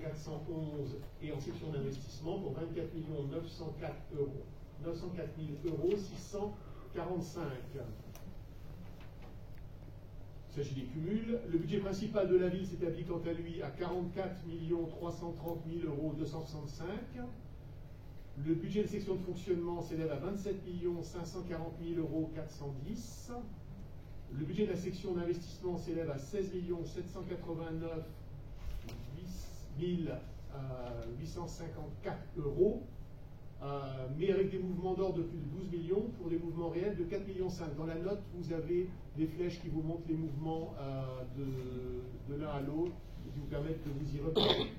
411 € et en section d'investissement pour 24 904 645 €. Il s'agit des cumuls. Le budget principal de la ville s'établit quant à lui à 44 330 265 €. Le budget de section de fonctionnement s'élève à 27 540 410 €. Le budget de la section d'investissement s'élève à 16 789 854 €, mais avec des mouvements d'ordre de plus de 12 millions pour des mouvements réels de 4,5 millions. Dans la note, vous avez des flèches qui vous montrent les mouvements de l'un à l'autre, qui vous permettent de vous y repérer.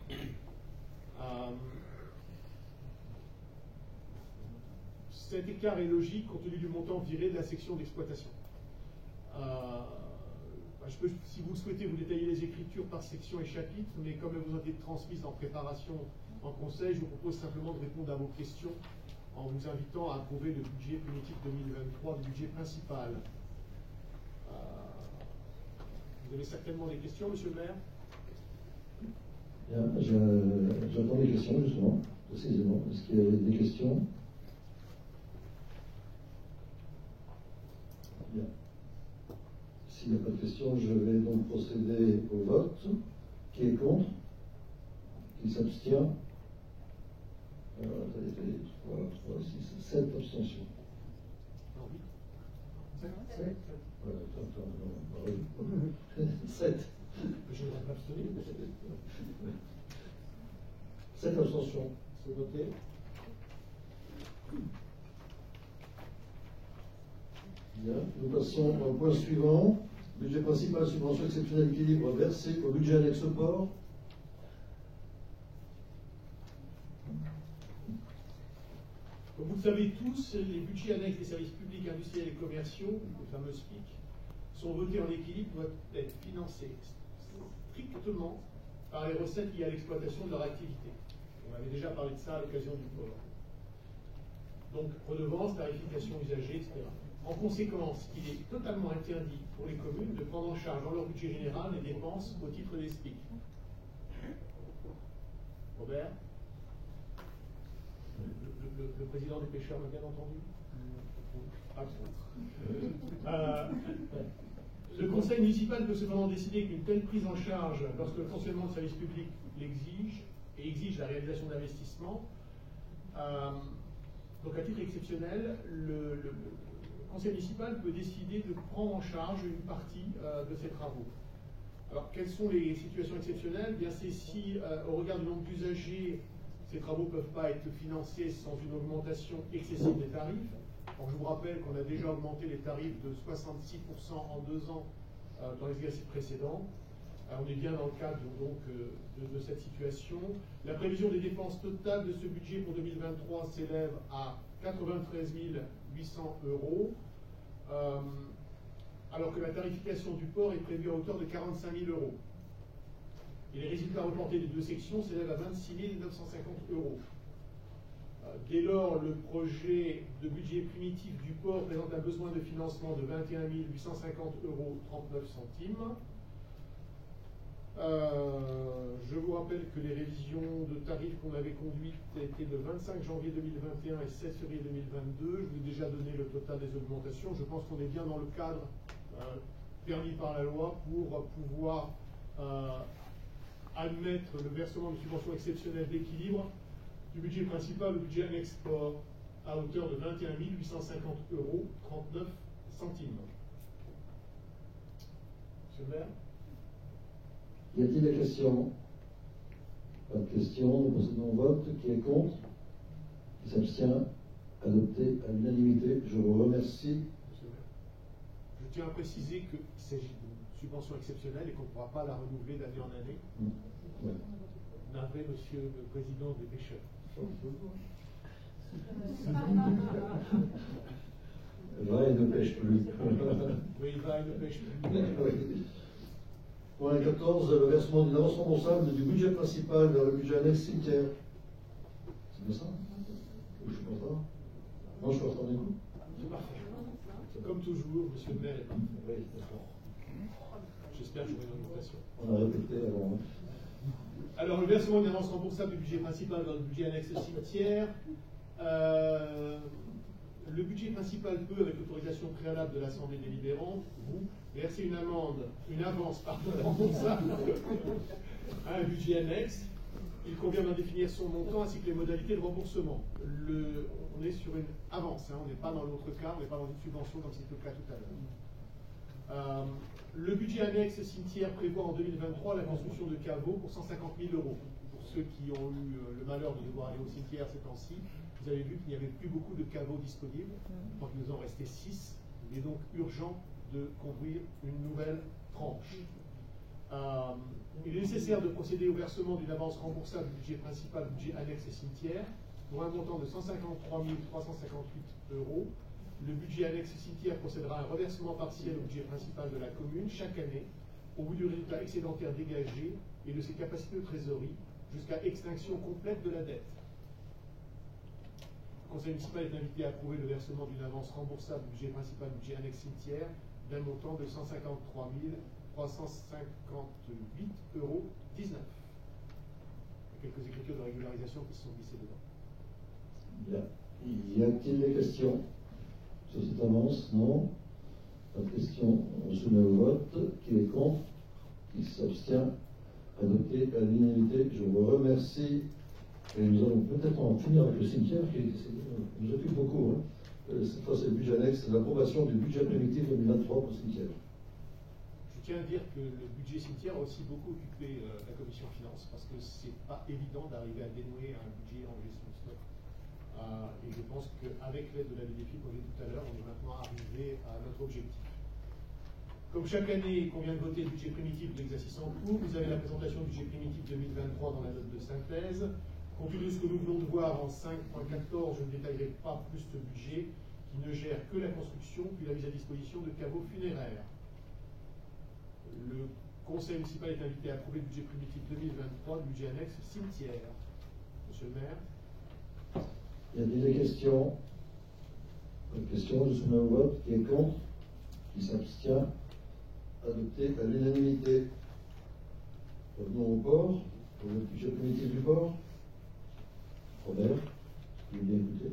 Cet écart est logique compte tenu du montant viré de la section d'exploitation. Je peux, si vous le souhaitez, vous détailler les écritures par section et chapitre, mais comme elles vous ont été transmises en préparation En conseil, je vous propose simplement de répondre à vos questions en vous invitant à approuver le budget primitif 2023 du budget principal. Vous avez certainement des questions, monsieur le maire? Bien, j'attends des questions, justement, précisément. Est-ce qu'il y a des questions? Bien. S'il n'y a pas de questions, je vais donc procéder au vote. Qui est contre? Qui s'abstient? Attendez, 3, 6, 7 abstentions. 7. Voilà, attends, 7. Je ne vais pas abstenir. 7 abstentions. C'est voté. Bien. Nous passons au point suivant. Budget principal, subvention exceptionnelle équilibre versé au budget annexe port. Comme vous le savez tous, les budgets annexes des services publics, industriels et commerciaux, les fameux SPIC, sont votés en équilibre, doivent être financés strictement par les recettes liées à l'exploitation de leur activité. On avait déjà parlé de ça à l'occasion du port. Donc, redevances, tarification usagée, etc. En conséquence, il est totalement interdit pour les communes de prendre en charge dans leur budget général les dépenses au titre des SPIC. Robert? Le président des pêcheurs m'a bien entendu? Le conseil municipal peut cependant décider qu'une telle prise en charge, lorsque le fonctionnement de service public l'exige et exige la réalisation d'investissements, donc à titre exceptionnel, le conseil municipal peut décider de prendre en charge une partie de ces travaux. Alors, quelles sont les situations exceptionnelles? Bien, c'est si, au regard du nombre d'usagers, ces travaux ne peuvent pas être financés sans une augmentation excessive des tarifs. Alors, je vous rappelle qu'on a déjà augmenté les tarifs de 66% en 2 ans dans l'exercice précédent. On est bien dans le cadre donc, de cette situation. La prévision des dépenses totales de ce budget pour 2023 s'élève à 93 800 €, alors que la tarification du port est prévue à hauteur de 45 000 €. Et les résultats reportés des 2 sections s'élèvent à 26 950 €. Dès lors, le projet de budget primitif du port présente un besoin de financement de 21 850 € 39 centimes. Je vous rappelle que les révisions de tarifs qu'on avait conduites étaient le 25 janvier 2021 et 16 février 2022. Je vous ai déjà donné le total des augmentations. Je pense qu'on est bien dans le cadre permis par la loi pour pouvoir admettre le versement de subventions exceptionnelles d'équilibre du budget principal au budget annexe port à hauteur de 21 850 € 39 centimes. Monsieur le maire? Y a-t-il des questions? Pas de questions, nous procédons au vote. Qui est contre? Qui s'abstient? Adopté à l'unanimité. Je vous remercie. Monsieur le maire, je tiens à préciser qu'il s'agit d'une subvention exceptionnelle et qu'on ne pourra pas la renouveler d'année en année. Ouais. Navré, monsieur le président des pêcheurs. Va et ne pêche plus. Oui, il va et ne pêche plus. Oui. Point 14, le versement d'une avance remboursable du budget principal vers le budget annexe cimetière. C'est bien ça? Ou je suis pas en retard? Non, je suis en retard du coup. C'est parfait. Comme toujours, monsieur le maire est parfait. Oui, d'accord. J'espère que j'aurai une augmentation. On a répété avant. Alors, le versement d'une avance remboursable du budget principal dans le budget annexe cimetière. Le budget principal peut, avec l'autorisation préalable de l'Assemblée délibérante, vous verser une avance remboursable à un budget annexe. Il convient d'en définir son montant ainsi que les modalités de remboursement. On est sur une avance, on n'est pas dans l'autre cas, on n'est pas dans une subvention comme c'était le cas tout à l'heure. Le budget annexe cimetière prévoit en 2023 la construction de caveaux pour 150 000 €. Pour ceux qui ont eu le malheur de devoir aller au cimetière ces temps-ci, vous avez vu qu'il n'y avait plus beaucoup de caveaux disponibles. Donc il nous en restait 6. Il est donc urgent de construire une nouvelle tranche. Il est nécessaire de procéder au versement d'une avance remboursable du budget principal, budget annexe et cimetière, pour un montant de 153 358 €. Le budget annexe cimetière procédera à un reversement partiel au budget principal de la commune chaque année, au bout du résultat excédentaire dégagé et de ses capacités de trésorerie, jusqu'à extinction complète de la dette. Le conseil municipal est invité à approuver le versement d'une avance remboursable du budget principal, budget annexe cimetière, d'un montant de 153 358,19 €. Il y a quelques écritures de régularisation qui se sont glissées dedans. Bien. Y a-t-il des questions sur cette avance? Non. Pas de questions. On soumet au vote. Qui est contre? Qui s'abstient? Adopté à l'unanimité. Je vous remercie. Et nous allons peut-être en finir avec le cimetière qui nous occupe beaucoup. Hein. Cette fois, c'est le budget annexe, l'approbation du budget primitif 2023 pour le cimetière. Je tiens à dire que le budget cimetière a aussi beaucoup occupé la commission finances parce que c'est pas évident d'arriver à dénouer un budget en gestion de stock. Et je pense qu'avec l'aide de la DDFI, comme j'ai dit tout à l'heure, on est maintenant arrivé à notre objectif. Comme chaque année qu'on vient de voter le budget primitif de l'exercice en cours, vous avez la présentation du budget primitif 2023 dans la note de synthèse. Compte tenu de ce que nous venons de voir en 5.14, je ne détaillerai pas plus ce budget qui ne gère que la construction puis la mise à disposition de caveaux funéraires. Le conseil municipal est invité à approuver le budget primitif 2023 du budget annexe cimetière. Monsieur le maire. Y a-t-il des questions? Pas de questions, je soumets au vote. Qui est contre? Qui s'abstient? Adopté à l'unanimité. Revenons au port, pour le budget primitif du port. Robert, vous bien écouté.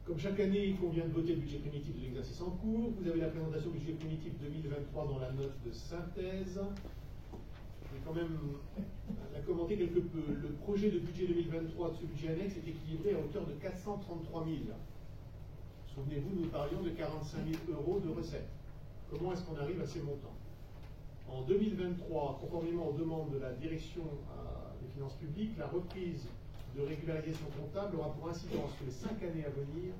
Comme chaque année, qu'on vient de voter le budget primitif de l'exercice en cours, vous avez la présentation du budget primitif 2023 dans la note de synthèse. Je vais quand même la commenter quelque peu. Le projet de budget 2023 de ce budget annexe est équilibré à hauteur de 433 000. Souvenez-vous, nous parlions de 45 000 € de recettes. Comment est-ce qu'on arrive à ces montants? En 2023, conformément aux demandes de la direction des finances publiques, la reprise de régularisation comptable aura pour incidence sur les 5 années à venir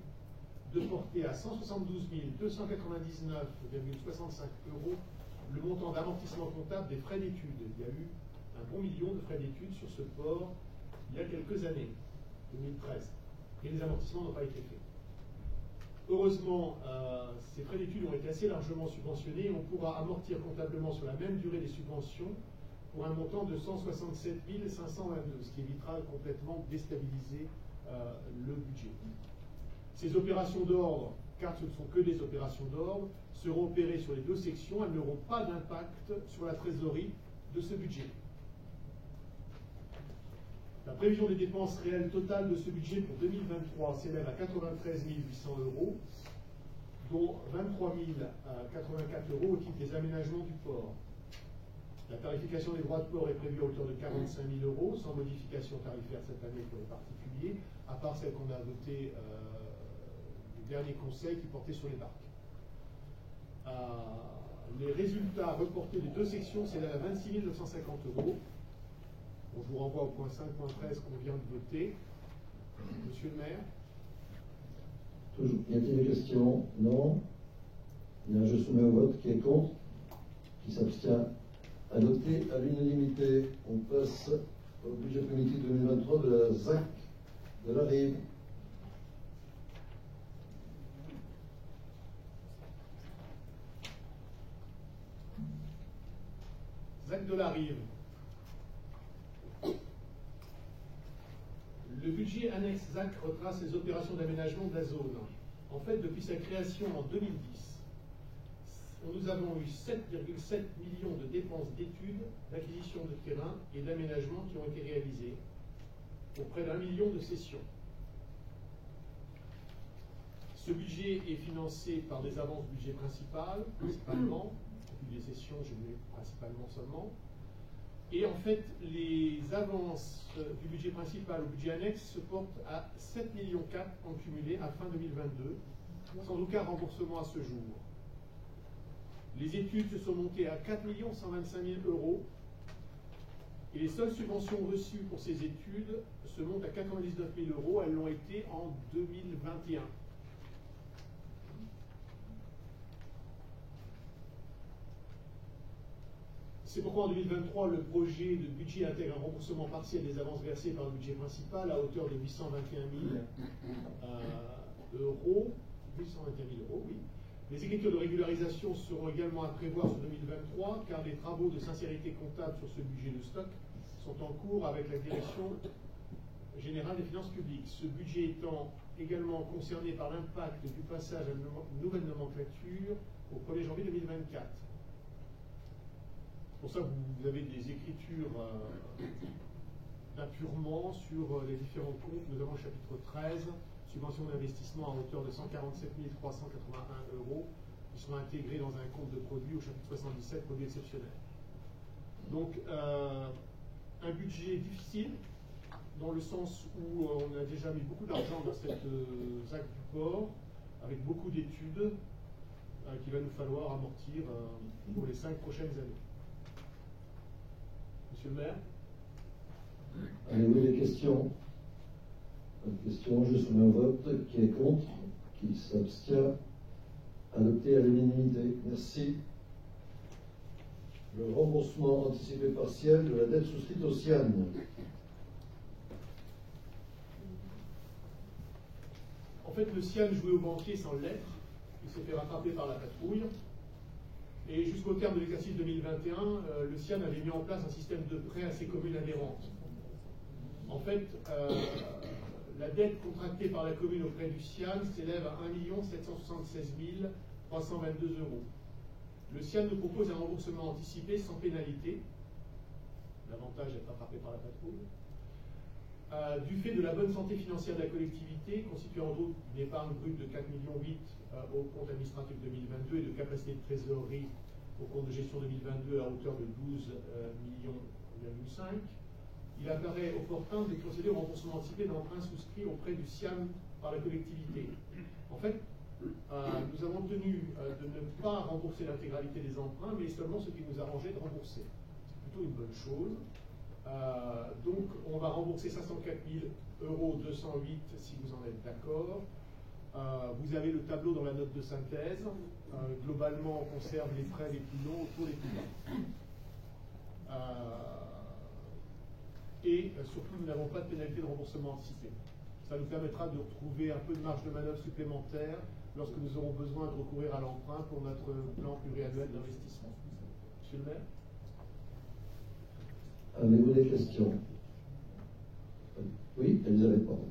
de porter à 172 299,65 € le montant d'amortissement comptable des frais d'études. Il y a eu un bon million de frais d'études sur ce port il y a quelques années, 2013, et les amortissements n'ont pas été faits. Heureusement, ces frais d'études ont été assez largement subventionnés et on pourra amortir comptablement sur la même durée des subventions pour un montant de 167 522, ce qui évitera complètement de déstabiliser le budget. Ces opérations d'ordre, car ce ne sont que des opérations d'ordre, seront opérées sur les deux sections, elles n'auront pas d'impact sur la trésorerie de ce budget. La prévision des dépenses réelles totales de ce budget pour 2023 s'élève à 93 800 €, dont 23 084 € au titre des aménagements du port. La tarification des droits de port est prévue à hauteur de 45 000 €, sans modification tarifaire cette année pour les particuliers, à part celle qu'on a adoptée du dernier conseil qui portait sur les barques. Les résultats reportés des deux sections s'élèvent à 26 950 €. Bon, je vous renvoie au point 5.13 qu'on vient de voter. Monsieur le maire. Toujours. Y a-t-il des questions? Non. Bien, je soumets au vote. Qui est contre? Qui s'abstient? Adopté à l'unanimité. On passe au budget primitif 2023 de la ZAC de la Rive. ZAC de la Rive. Le budget annexe ZAC retrace les opérations d'aménagement de la zone. En fait, depuis sa création en 2010, nous avons eu 7,7 millions de dépenses d'études, d'acquisition de terrain et d'aménagement qui ont été réalisées pour près d'1 million de cessions. Ce budget est financé par des avances budget principales, principalement, et puis des cessions, je mets principalement seulement. Et en fait, les avances du budget principal au budget annexe se portent à 7,4 millions en cumulé à fin 2022, sans aucun remboursement à ce jour. Les études se sont montées à 4 125 000 € et les seules subventions reçues pour ces études se montent à 99 000 €. Elles l'ont été en 2021. C'est pourquoi en 2023, le projet de budget intègre un remboursement partiel des avances versées par le budget principal à hauteur de 821 000 €. 821 000 €, oui. Les écritures de régularisation seront également à prévoir sur 2023, car les travaux de sincérité comptable sur ce budget de stock sont en cours avec la Direction générale des finances publiques. Ce budget étant également concerné par l'impact du passage à une nouvelle nomenclature au 1er janvier 2024. C'est pour ça que vous avez des écritures d'apurement sur les différents comptes. Nous avons le chapitre 13, subvention d'investissement à hauteur de 147 381 €, qui seront intégrés dans un compte de produits au chapitre 77, produits exceptionnels. Donc, un budget difficile, dans le sens où on a déjà mis beaucoup d'argent dans cette ZAC du port, avec beaucoup d'études qu'il va nous falloir amortir pour les 5 prochaines années. Monsieur le maire? Avez-vous des questions? Pas de questions, je soumets au vote. Qui est contre? Qui s'abstient? Adopté à l'unanimité. Merci. Le remboursement anticipé partiel de la dette souscrite au CIAN. En fait, le CIAN jouait au banquier sans l'être. Il s'est fait rattraper par la patrouille. Et jusqu'au terme de l'exercice 2021, le CIAN avait mis en place un système de prêt à ses communes adhérentes. En fait, la dette contractée par la commune auprès du CIAN s'élève à 1 776 322 €. Le CIAN nous propose un remboursement anticipé sans pénalité. L'avantage d'être rattrapé par la patrouille. Du fait de la bonne santé financière de la collectivité, constituant entre autres une épargne brute de 4,8 millions au compte administratif 2022 et de capacité de trésorerie au compte de gestion 2022 à hauteur de 12,5 millions, il apparaît opportun de procéder au remboursement anticipé d'emprunts souscrits auprès du CIAN par la collectivité. En fait, nous avons tenu de ne pas rembourser l'intégralité des emprunts, mais seulement ce qui nous arrangeait de rembourser. C'est plutôt une bonne chose. Donc, on va rembourser 504 208 € si vous en êtes d'accord. Vous avez le tableau dans la note de synthèse. Globalement, on conserve les frais les plus longs pour les plus bas. Et surtout, nous n'avons pas de pénalité de remboursement anticipé. Ça nous permettra de retrouver un peu de marge de manœuvre supplémentaire lorsque nous aurons besoin de recourir à l'emprunt pour notre plan pluriannuel d'investissement. Monsieur le maire? Avez-vous des questions? Oui, Elisabeth, pardon.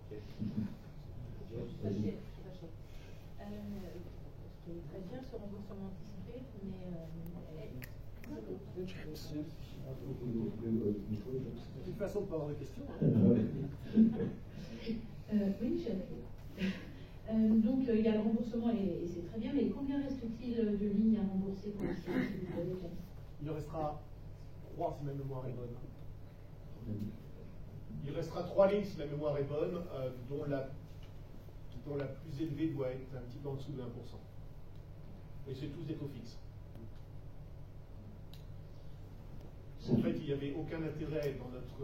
Ce qui est très bien ce remboursement anticipé, mais C'est une façon de pas avoir de questions. oui, j'ai donc il y a le remboursement et c'est très bien, mais combien reste-t-il de lignes à rembourser pour le CIAN, si vous avez? Il restera 3 si ma mémoire est bonne. Il restera 3 lignes si la mémoire est bonne, dont la plus élevée doit être un petit peu en dessous de 1%. Et c'est tous des taux fixes. En fait, il n'y avait aucun intérêt dans notre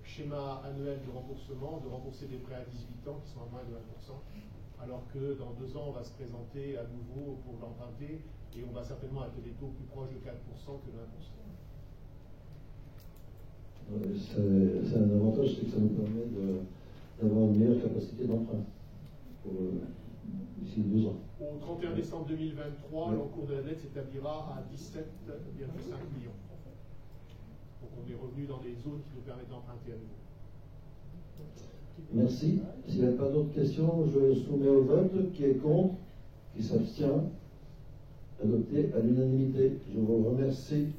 schéma annuel de remboursement de rembourser des prêts à 18 ans qui sont à moins de 1%, alors que dans 2 ans, on va se présenter à nouveau pour l'emprunter et on va certainement être des taux plus proches de 4% que de 1%. C'est un avantage, c'est que ça nous permet d'avoir une meilleure capacité d'emprunt d'ici 2 ans. Au 31 décembre 2023, l'encours de la dette s'établira à 17,5 millions. Donc on est revenu dans des zones qui nous permettent d'emprunter à nouveau. Merci. S'il n'y a pas d'autres questions, je soumets au vote. Qui est contre? Qui s'abstient? Adopté à l'unanimité. Je vous remercie.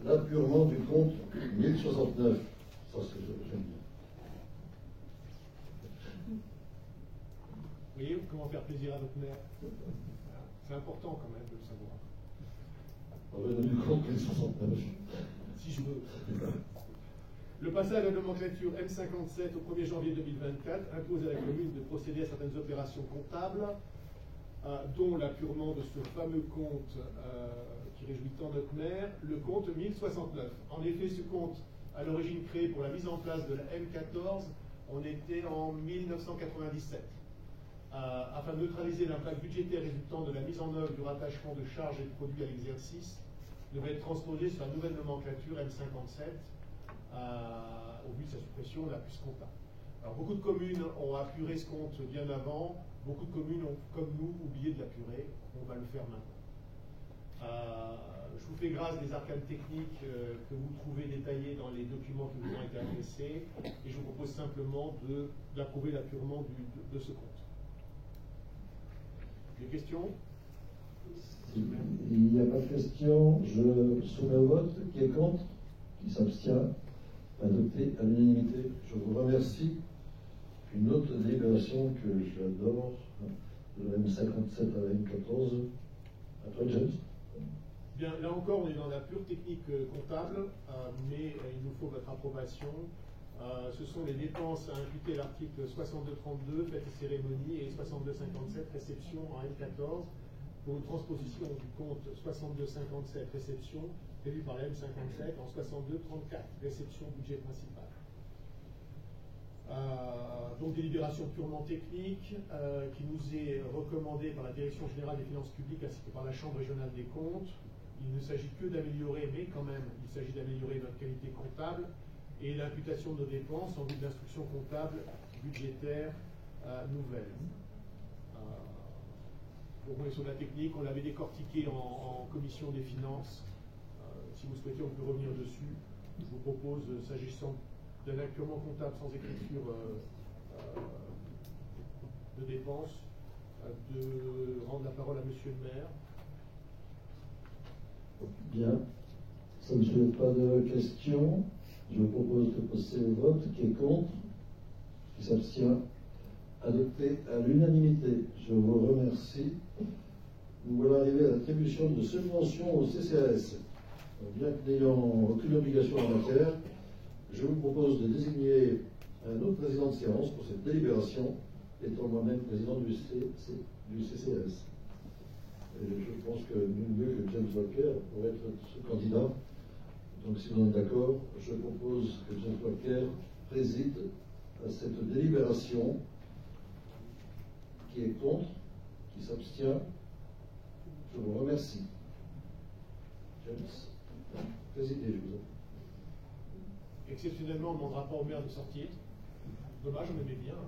L'appurement du compte 1069. Ça, j'aime bien. Vous voyez comment faire plaisir à notre maire? C'est important quand même de le savoir. Revenons du compte 1069. Si je veux. Le passage à la nomenclature M57 au 1er janvier 2024 impose à la commune de procéder à certaines opérations comptables, dont l'appurement de ce fameux compte qui réjouit tant notre maire, le compte 1069. En effet, ce compte, à l'origine créé pour la mise en place de la M14, on était en 1997. Afin de neutraliser l'impact budgétaire résultant de la mise en œuvre du rattachement de charges et de produits à l'exercice, devait être transposé sur la nouvelle nomenclature M57 pourvu de sa suppression, la puce comptable. Alors beaucoup de communes ont apuré ce compte bien avant, beaucoup de communes ont, comme nous, oublié de l'apurer. On va le faire maintenant. Je vous fais grâce des arcanes techniques que vous trouvez détaillées dans les documents qui vous ont été adressés, et je vous propose simplement d'approuver l'apurement de ce compte. Des questions? Il n'y a pas de question. Je soumets au vote. Qui est contre? Qui s'abstient? Adopté à l'unanimité. Je vous remercie. Une autre délibération que j'adore, de la M57 à la M14. À toi, James. Bien, là encore, on est dans la pure technique comptable, mais il nous faut votre approbation. Ce sont les dépenses à imputer l'article 62.32, fêtes et cérémonies, et 62.57, réception en M14, pour une transposition du compte 62.57, réception, prévu par la M57, en 62.34, réception budget principal. Donc délibération purement technique qui nous est recommandée par la Direction générale des finances publiques ainsi que par la Chambre régionale des comptes. Il ne s'agit que d'améliorer, mais quand même, il s'agit d'améliorer notre qualité comptable et l'imputation de nos dépenses en vue de l'instruction comptable budgétaire nouvelle. Donc on est sur la technique, on l'avait décortiqué en commission des finances. Si vous souhaitez, on peut revenir dessus. Je vous propose, s'agissant d'un acte purement comptable sans écriture de dépenses, de rendre la parole à Monsieur le maire. Bien. Ça ne soulève pas de questions. Je vous propose de passer au vote. Qui est contre? Qui s'abstient? Adopté à l'unanimité. Je vous remercie. Nous voilà arrivés à l'attribution de subventions au CCAS. Bien que n'ayant aucune obligation en matière, je vous propose de désigner un autre président de séance pour cette délibération, étant moi-même président du CCAS. Et je pense que nul mieux que James Walker pourrait être ce candidat. Donc si vous êtes d'accord, je propose que James Walker préside à cette délibération. Qui est contre? Qui s'abstient? Je vous remercie. James, présidez, je vous en. Exceptionnellement, on ne demandera pas au maire de sortir. Dommage, on aimait bien.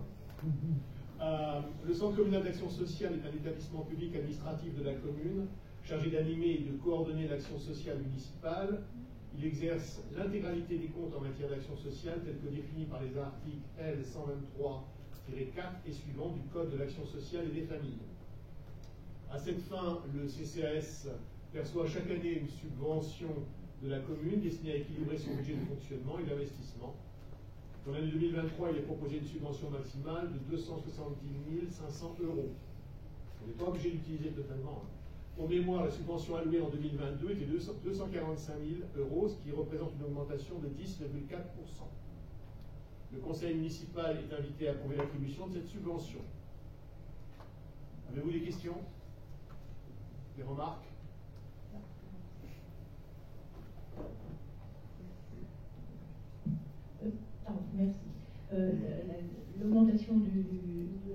Le Centre communal d'action sociale est un établissement public administratif de la commune, chargé d'animer et de coordonner l'action sociale municipale. Il exerce l'intégralité des comptes en matière d'action sociale, tels que définis par les articles L. 123-4 et suivants du Code de l'action sociale et des familles. À cette fin, le CCAS perçoit chaque année une subvention de la commune destinée à équilibrer son budget de fonctionnement et d'investissement. Dans l'année 2023, il est proposé une subvention maximale de 270 500 euros. On n'est pas obligé d'utiliser totalement. Pour mémoire, la subvention allouée en 2022 était de 245 000 euros, ce qui représente une augmentation de 10,4%. Le conseil municipal est invité à approuver l'attribution de cette subvention. Avez-vous des questions? Des remarques? Merci. L'augmentation de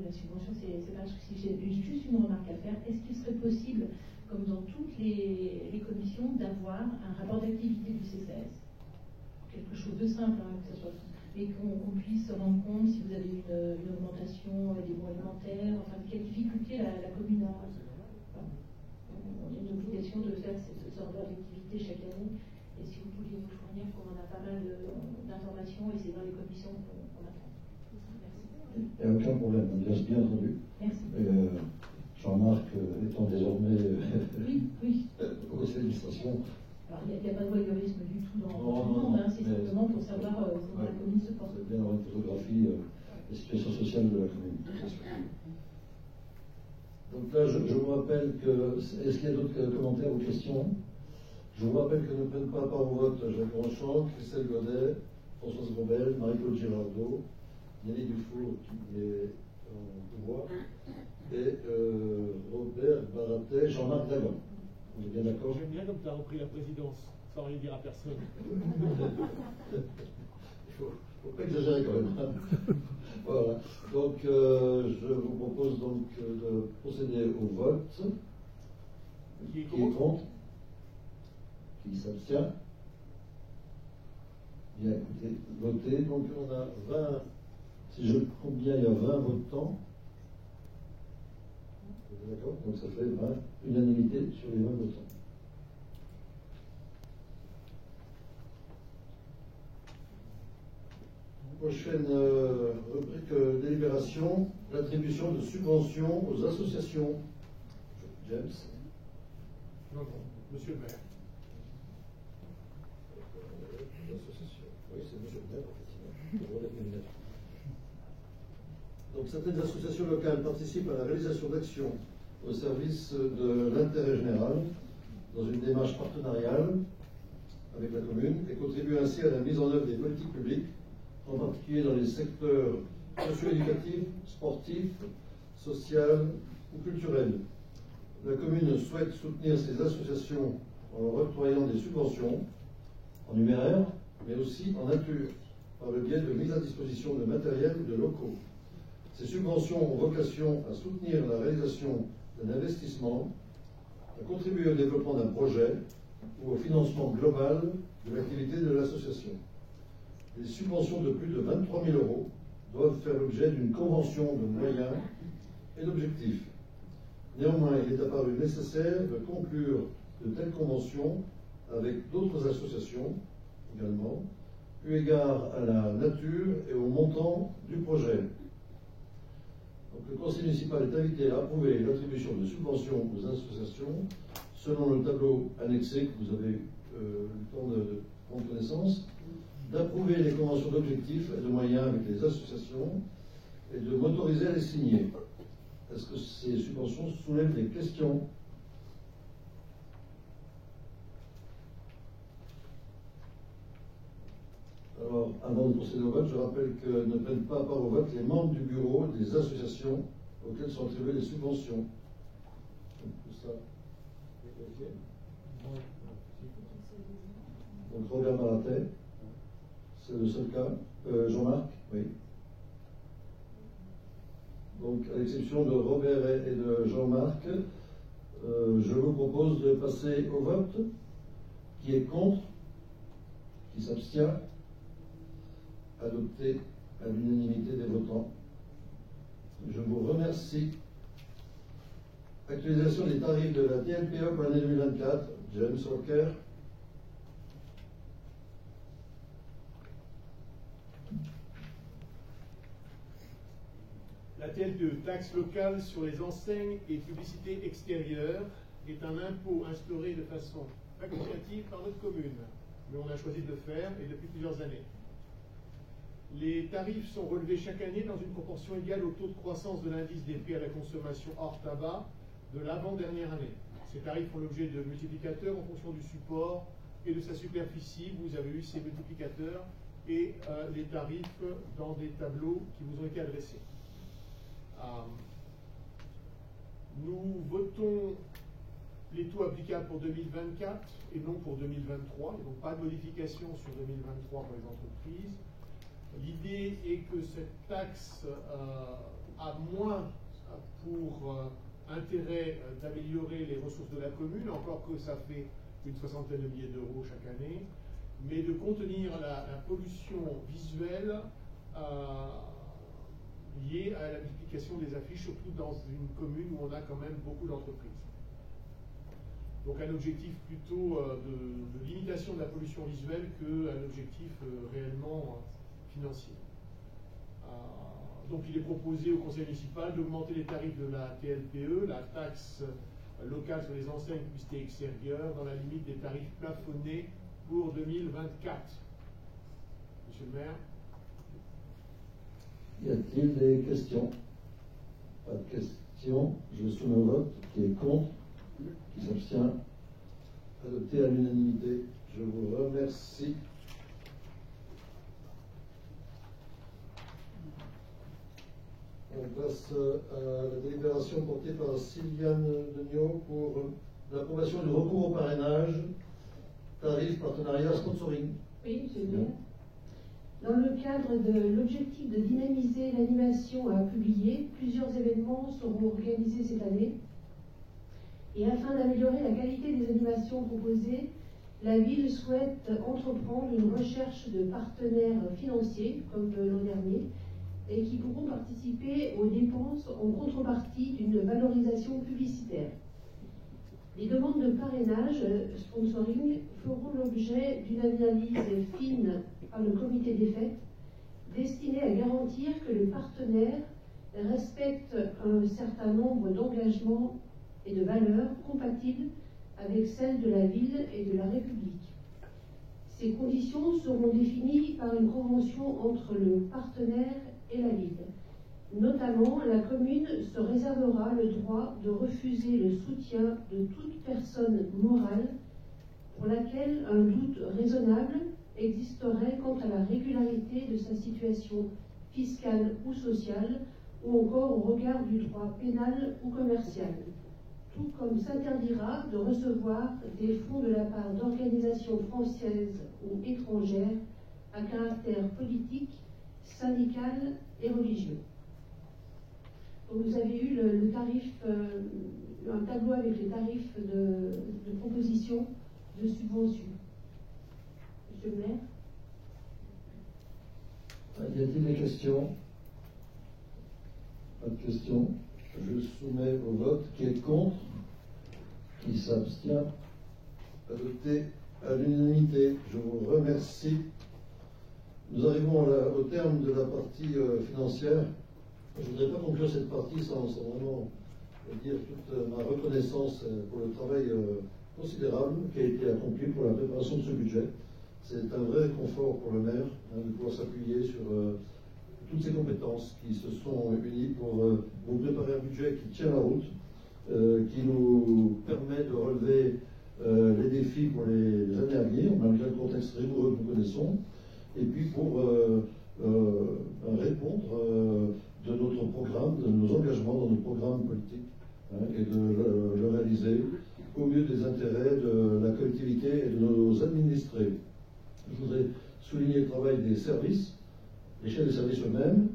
la subvention, c'est pas un souci. J'ai juste une remarque à faire. Est-ce qu'il serait possible, comme dans toutes les commissions, d'avoir un rapport d'activité du CCAS? Quelque chose de simple, hein, que ce soit, et qu'on puisse se rendre compte si vous avez une augmentation des bons alimentaires, enfin, de quelle difficulté la commune a. On a une obligation de faire ce genre d'activité chaque année. Et si vous pouviez nous fournir, comme on a pas mal d'informations, et c'est dans les commissions qu'on attend. Merci. Il n'y a aucun problème, bien entendu. Merci. Jean-Marc étant désormais oui. au conseil d'administration. Alors, il n'y a pas de voyeurisme du tout dans le Non, monde, hein, c'est simplement pour savoir comment la commune se porte. C'est bien d'avoir une photographie des situations sociales de la commune. Donc là, je vous rappelle que. Est-ce qu'il y a d'autres commentaires ou questions? Je vous rappelle que ne prennent pas part au vote Jacques Ronchamp, Christelle Godet, Françoise Gombel, Marie-Claude Girardot, Nelly Dufour qui est en pouvoir, et Robert Baratet, Jean-Marc Dagan. On est bien d'accord? J'aime bien comme tu as repris la présidence, sans rien dire à personne. Il faut pas exagérer quand même. Voilà. Donc, je vous propose donc de procéder au vote. Qui est contre? Qui s'abstient? Bien, écoutez, votez. Donc on a 20, si je compte bien, il y a 20 votants. Vous êtes d'accord? Donc ça fait 20 unanimité sur les 20 votants. Prochaine rubrique délibération, l'attribution de subventions aux associations. James. Non, non, monsieur le maire. L'association. Oui, c'est monsieur le maire, effectivement. Donc certaines associations locales participent à la réalisation d'actions au service de l'intérêt général dans une démarche partenariale avec la commune et contribuent ainsi à la mise en œuvre des politiques publiques, en particulier dans les secteurs socio-éducatifs, sportifs, social ou culturels. La commune souhaite soutenir ces associations en leur octroyant des subventions en numéraire, mais aussi en nature, par le biais de mise à disposition de matériel ou de locaux. Ces subventions ont vocation à soutenir la réalisation d'un investissement, à contribuer au développement d'un projet ou au financement global de l'activité de l'association. Les subventions de plus de 23 000 € doivent faire l'objet d'une convention de moyens et d'objectifs. Néanmoins, il est apparu nécessaire de conclure de telles conventions avec d'autres associations également, eu égard à la nature et au montant du projet. Donc, le conseil municipal est invité à approuver l'attribution de subventions aux associations selon le tableau annexé que vous avez eu le temps de prendre connaissance, d'approuver les conventions d'objectifs et de moyens avec les associations et de m'autoriser à les signer. Est-ce que ces subventions soulèvent des questions? Alors, avant de procéder au vote, je rappelle que ne prennent pas part au vote les membres du bureau des associations auxquelles sont attribuées les subventions. Donc, tout ça est vérifié. Donc, Robert Maratet, c'est le seul cas. Jean-Marc, oui. Donc, à l'exception de Robert et de Jean-Marc, je vous propose de passer au vote. Qui est contre? Qui s'abstient? Adopté à l'unanimité des votants. Je vous remercie. Actualisation des tarifs de la TLPE pour l'année 2024. James Walker. La TLPE, taxe locale sur les enseignes et publicités extérieures, est un impôt instauré de façon facultative par notre commune, mais on a choisi de le faire et depuis plusieurs années. Les tarifs sont relevés chaque année dans une proportion égale au taux de croissance de l'indice des prix à la consommation hors tabac de l'avant-dernière année. Ces tarifs font l'objet de multiplicateurs en fonction du support et de sa superficie. Vous avez eu ces multiplicateurs et les tarifs dans des tableaux qui vous ont été adressés. Nous votons les taux applicables pour 2024 et non pour 2023. Il n'y a donc pas de modification sur 2023 pour les entreprises. L'idée est que cette taxe a moins pour intérêt d'améliorer les ressources de la commune, encore que ça fait une soixantaine de milliers d'euros chaque année, mais de contenir la pollution visuelle liée à la multiplication des affiches, surtout dans une commune où on a quand même beaucoup d'entreprises. Donc un objectif plutôt de limitation de la pollution visuelle qu'un objectif réellement financier. Donc il est proposé au conseil municipal d'augmenter les tarifs de la TLPE, la taxe locale sur les enseignes et publicités extérieures, dans la limite des tarifs plafonnés pour 2024. Monsieur le maire. Y a-t-il des questions? Pas de questions. Je soumets au vote. Qui est contre? Qui s'abstient? Adopté à l'unanimité. Je vous remercie. On passe à la délibération portée par Sylviane Degnaud pour l'approbation du recours au parrainage, tarif, partenariat, sponsoring. Oui, monsieur le maire. Dans le cadre de l'objectif de dynamiser l'animation à publier, plusieurs événements seront organisés cette année. Et afin d'améliorer la qualité des animations proposées, la ville souhaite entreprendre une recherche de partenaires financiers, comme l'an dernier, et qui pourront participer aux dépenses en contrepartie d'une valorisation publicitaire. Les demandes de parrainage, sponsoring, feront l'objet d'une analyse fine par le comité des fêtes, destinée à garantir que les partenaires respectent un certain nombre d'engagements et de valeurs compatibles avec celles de la ville et de la République. Ces conditions seront définies par une convention entre le partenaire et la ville. Notamment, la commune se réservera le droit de refuser le soutien de toute personne morale pour laquelle un doute raisonnable existerait quant à la régularité de sa situation fiscale ou sociale, ou encore au regard du droit pénal ou commercial, tout comme s'interdira de recevoir des fonds de la part d'organisations françaises ou étrangères à caractère politique, syndical et religieux. Donc vous avez eu le tarif, un tableau avec les tarifs de proposition de subvention. Monsieur le maire. Y a-t-il des questions? Pas de questions. Je soumets au vote. Qui est contre? Qui s'abstient? Adopté à l'unanimité. Je vous remercie. Nous arrivons au terme de la partie financière. Je ne voudrais pas conclure cette partie sans vraiment dire toute ma reconnaissance pour le travail considérable qui a été accompli pour la préparation de ce budget. C'est un vrai confort pour le maire de pouvoir s'appuyer sur toutes ces compétences qui se sont unies pour vous préparer un budget qui tient la route, qui nous permet de relever les défis pour les années à venir, malgré le contexte rigoureux que nous connaissons, et puis pour répondre de notre programme, de nos engagements dans nos programmes politiques, et de le réaliser au mieux des intérêts de la collectivité et de nos administrés. Je voudrais souligner le travail des services, les chefs de service eux-mêmes,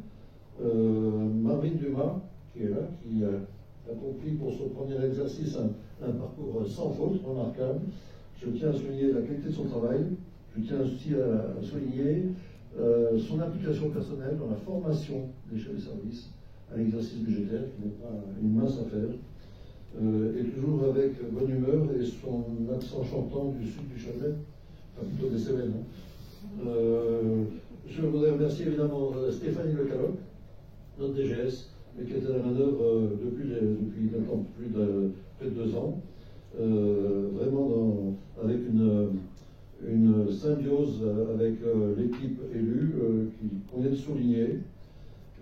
Marvin Dumas, qui est là, qui a accompli pour son premier exercice un parcours sans faute, remarquable. Je tiens à souligner la qualité de son travail. Je tiens aussi à souligner son implication personnelle dans la formation des chefs de service à l'exercice budgétaire, qui n'est pas une mince affaire, et toujours avec bonne humeur et son accent chantant du sud du Chablais, enfin plutôt des Cévennes. Je voudrais remercier évidemment Stéphanie Lecaloc, notre DGS, mais qui était à la manœuvre depuis maintenant plus de 2 ans, vraiment avec une symbiose avec l'équipe élue qu'on vient de souligner.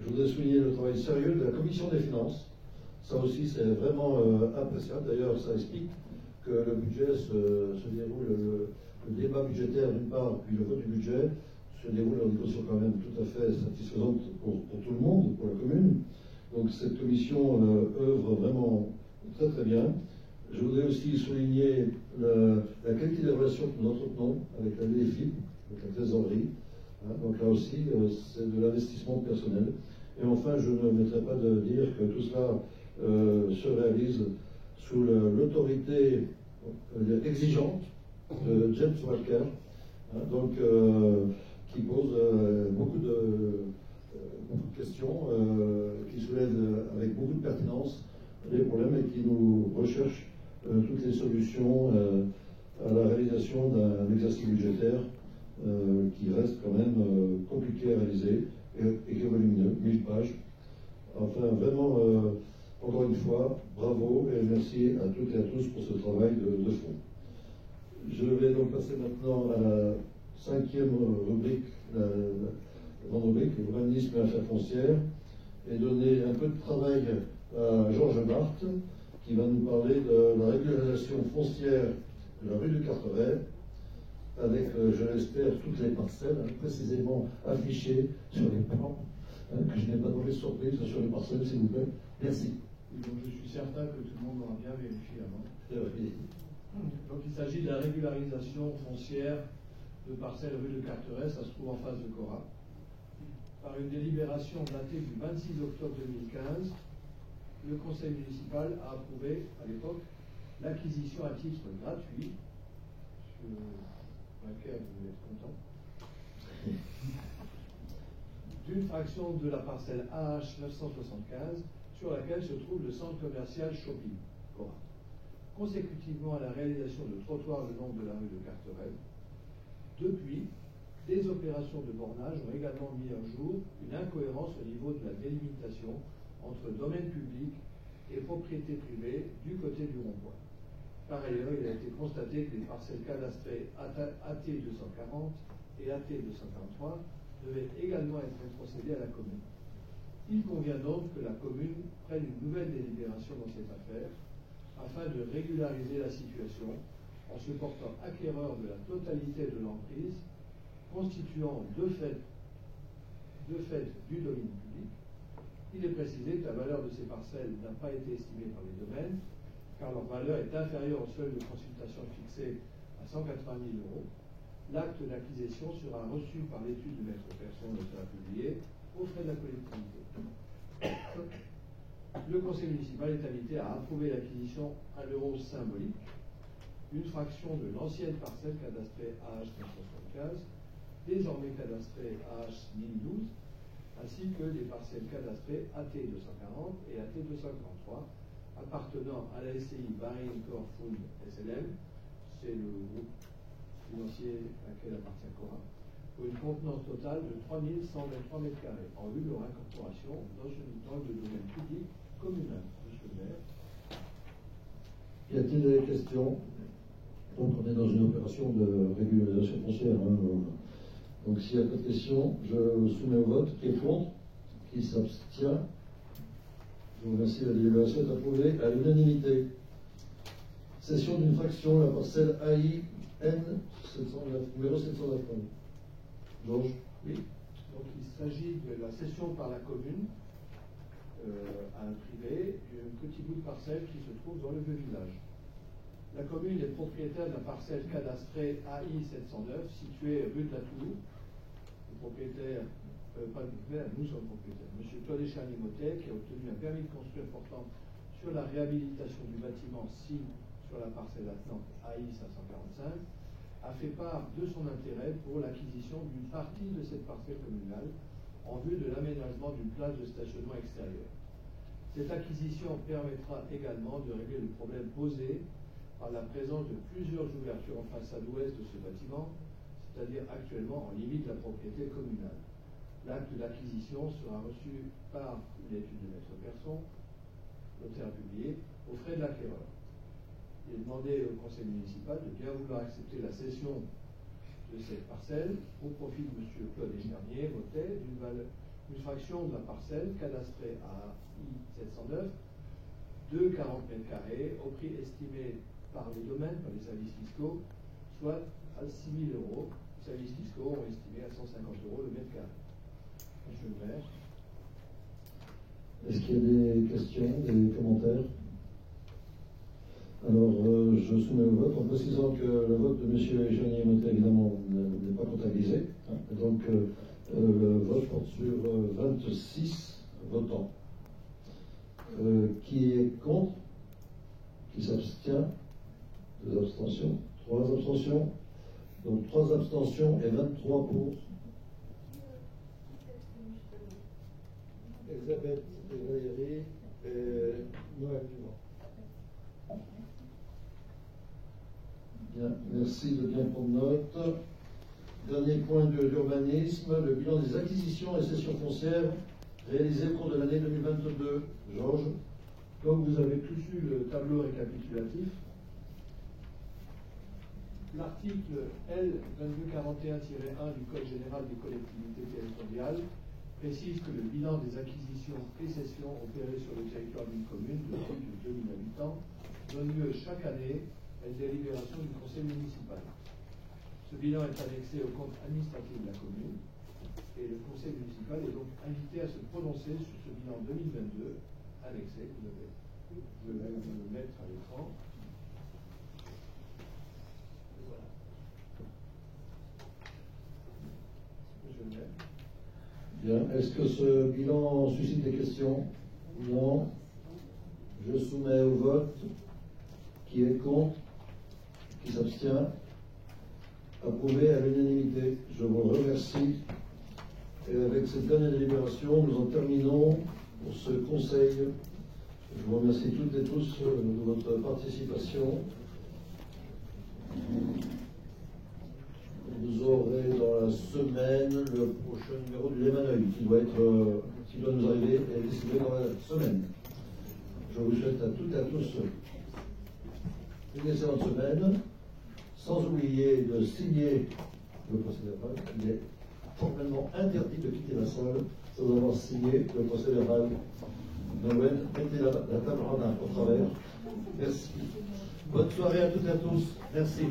Je voudrais souligner le travail sérieux de la Commission des finances. Ça aussi, c'est vraiment appréciable. D'ailleurs, ça explique que le budget se déroule, le débat budgétaire d'une part, puis le vote du budget se déroule dans des conditions quand même tout à fait satisfaisantes pour tout le monde, pour la commune. Donc cette commission œuvre vraiment très très bien. Je voudrais aussi souligner la qualité des relations que nous entretenons avec la DFI, avec la trésorerie. Donc là aussi, c'est de l'investissement personnel. Et enfin, je ne mettrai pas de dire que tout cela se réalise sous l'autorité exigeante de James Walker, qui pose beaucoup de questions, qui soulève avec beaucoup de pertinence les problèmes et qui nous recherche toutes les solutions à la réalisation d'un exercice budgétaire qui reste quand même compliqué à réaliser et qui est volumineux, 1000 pages. Enfin, vraiment, encore une fois, bravo et merci à toutes et à tous pour ce travail de fond. Je vais donc passer maintenant à la 5e rubrique, la grande rubrique, l'urbanisme et affaires foncières, et donner un peu de travail à Georges Barthes, qui va nous parler de la régularisation foncière de la rue du Carteret, avec, je l'espère, toutes les parcelles précisément affichées sur les plans, que je n'ai pas de mauvaise surprise sur les parcelles, s'il vous plaît. Merci. Donc je suis certain que tout le monde aura bien vérifié avant. Oui. Donc il s'agit de la régularisation foncière de parcelles rue de Carteret, ça se trouve en face de Cora. Par une délibération datée du 26 octobre 2015, le conseil municipal a approuvé à l'époque l'acquisition à titre gratuit Macaire, vous êtes content, d'une fraction de la parcelle AH 975 sur laquelle se trouve le centre commercial Shopping Cora. Consécutivement à la réalisation de trottoirs le long de la rue de Carteret, depuis, des opérations de bornage ont également mis en jour une incohérence au niveau de la délimitation entre domaine public et propriété privée du côté du rond-point. Par ailleurs, il a été constaté que les parcelles cadastrées AT 240 et AT 243 devaient également être rétrocédées à la commune. Il convient donc que la commune prenne une nouvelle délibération dans cette affaire afin de régulariser la situation en se portant acquéreur de la totalité de l'emprise constituant de fait du domaine public. Il est précisé que la valeur de ces parcelles n'a pas été estimée par les domaines, car leur valeur est inférieure au seuil de consultation fixé à 180 000 €. L'acte d'acquisition sera reçu par l'étude du maître personne et sera publié aux frais de la collectivité. Le conseil municipal est invité à approuver l'acquisition à l'euro symbolique d'une fraction de l'ancienne parcelle cadastrée AH 975, désormais cadastrée AH 1012, ainsi que des parcelles cadastrées AT 240 et AT 243, appartenant à la SCI Bahrain Core Food SLM, c'est le groupe financier à laquelle appartient Cora, pour une contenance totale de 3123 m², en vue de leur incorporation dans le domaine public communal. Monsieur le maire. Y a-t-il des questions? Donc on est dans une opération de régularisation foncière. Donc s'il n'y a pas de questions, je soumets au vote. Qui est contre? Qui s'abstient? Je vous remercie. La délibération est approuvée à l'unanimité. Cession d'une fraction, la parcelle AIN 709, numéro 709. Georges. Oui. Donc il s'agit de la cession par la commune à un privé d'un petit bout de parcelle qui se trouve dans le vieux village. La commune est propriétaire de la parcelle cadastrée AI 709 située rue de la Tour. Le propriétaire, pas le propriétaire, nous sommes propriétaires. M. Claude Echarny-Motet, qui a obtenu un permis de construire portant sur la réhabilitation du bâtiment SIM sur la parcelle attenante AI 545, a fait part de son intérêt pour l'acquisition d'une partie de cette parcelle communale en vue de l'aménagement d'une place de stationnement extérieure. Cette acquisition permettra également de régler le problème posé par la présence de plusieurs ouvertures en façade ouest de ce bâtiment, c'est-à-dire actuellement en limite de la propriété communale. L'acte d'acquisition sera reçu par une étude de maître personne, notaire publié, aux frais de l'acquéreur. Il est demandé au conseil municipal de bien vouloir accepter la cession de cette parcelle au profit de M. Claude Echarny-Motet d'une fraction de la parcelle cadastrée à I709 de 40 m² au prix estimé par les domaines, par les services fiscaux, soit à 6 000 €. Les services fiscaux ont estimé à 150 € le mètre carré. Monsieur le maire. Est-ce qu'il y a des questions, des commentaires? Alors, je soumets au vote en précisant que le vote de M. Echarny-Motet, évidemment, n'est pas comptabilisé. Donc, le vote porte sur 26 votants. Qui est contre? Qui s'abstient? 2 abstentions. 3 abstentions. Donc, 3 abstentions et 23 pour. Elisabeth et Valérie et Noël Dumont. Bien, merci de bien prendre note. Dernier point de l'urbanisme, le bilan des acquisitions et cessions foncières réalisées au cours de l'année 2022. Georges. Comme vous avez tous eu le tableau récapitulatif, l'article L2241-1 du Code général des collectivités territoriales précise que le bilan des acquisitions et cessions opérées sur le territoire d'une commune de plus de 2000 habitants donne lieu chaque année à une délibération du conseil municipal. Ce bilan est annexé au compte administratif de la commune et le conseil municipal est donc invité à se prononcer sur ce bilan 2022 annexé. Je vais le mettre à l'écran. Voilà. Monsieur le maire. Bien. Est-ce que ce bilan suscite des questions? Non. Je soumets au vote. Qui est contre? Qui s'abstient? Approuvé à l'unanimité. Je vous remercie. Et avec cette dernière délibération, nous en terminons pour ce conseil. Je vous remercie toutes et tous de votre participation. Vous aurez dans la semaine le prochain numéro du Lémaneuil qui doit nous arriver et décidé dans la semaine. Je vous souhaite à toutes et à tous une excellente semaine, sans oublier de signer le procès verbal. Il est formellement interdit de quitter la salle sans avoir signé le procès verbal. Nolwenn, mettez la table en travers. Merci. Bonne soirée à toutes et à tous. Merci.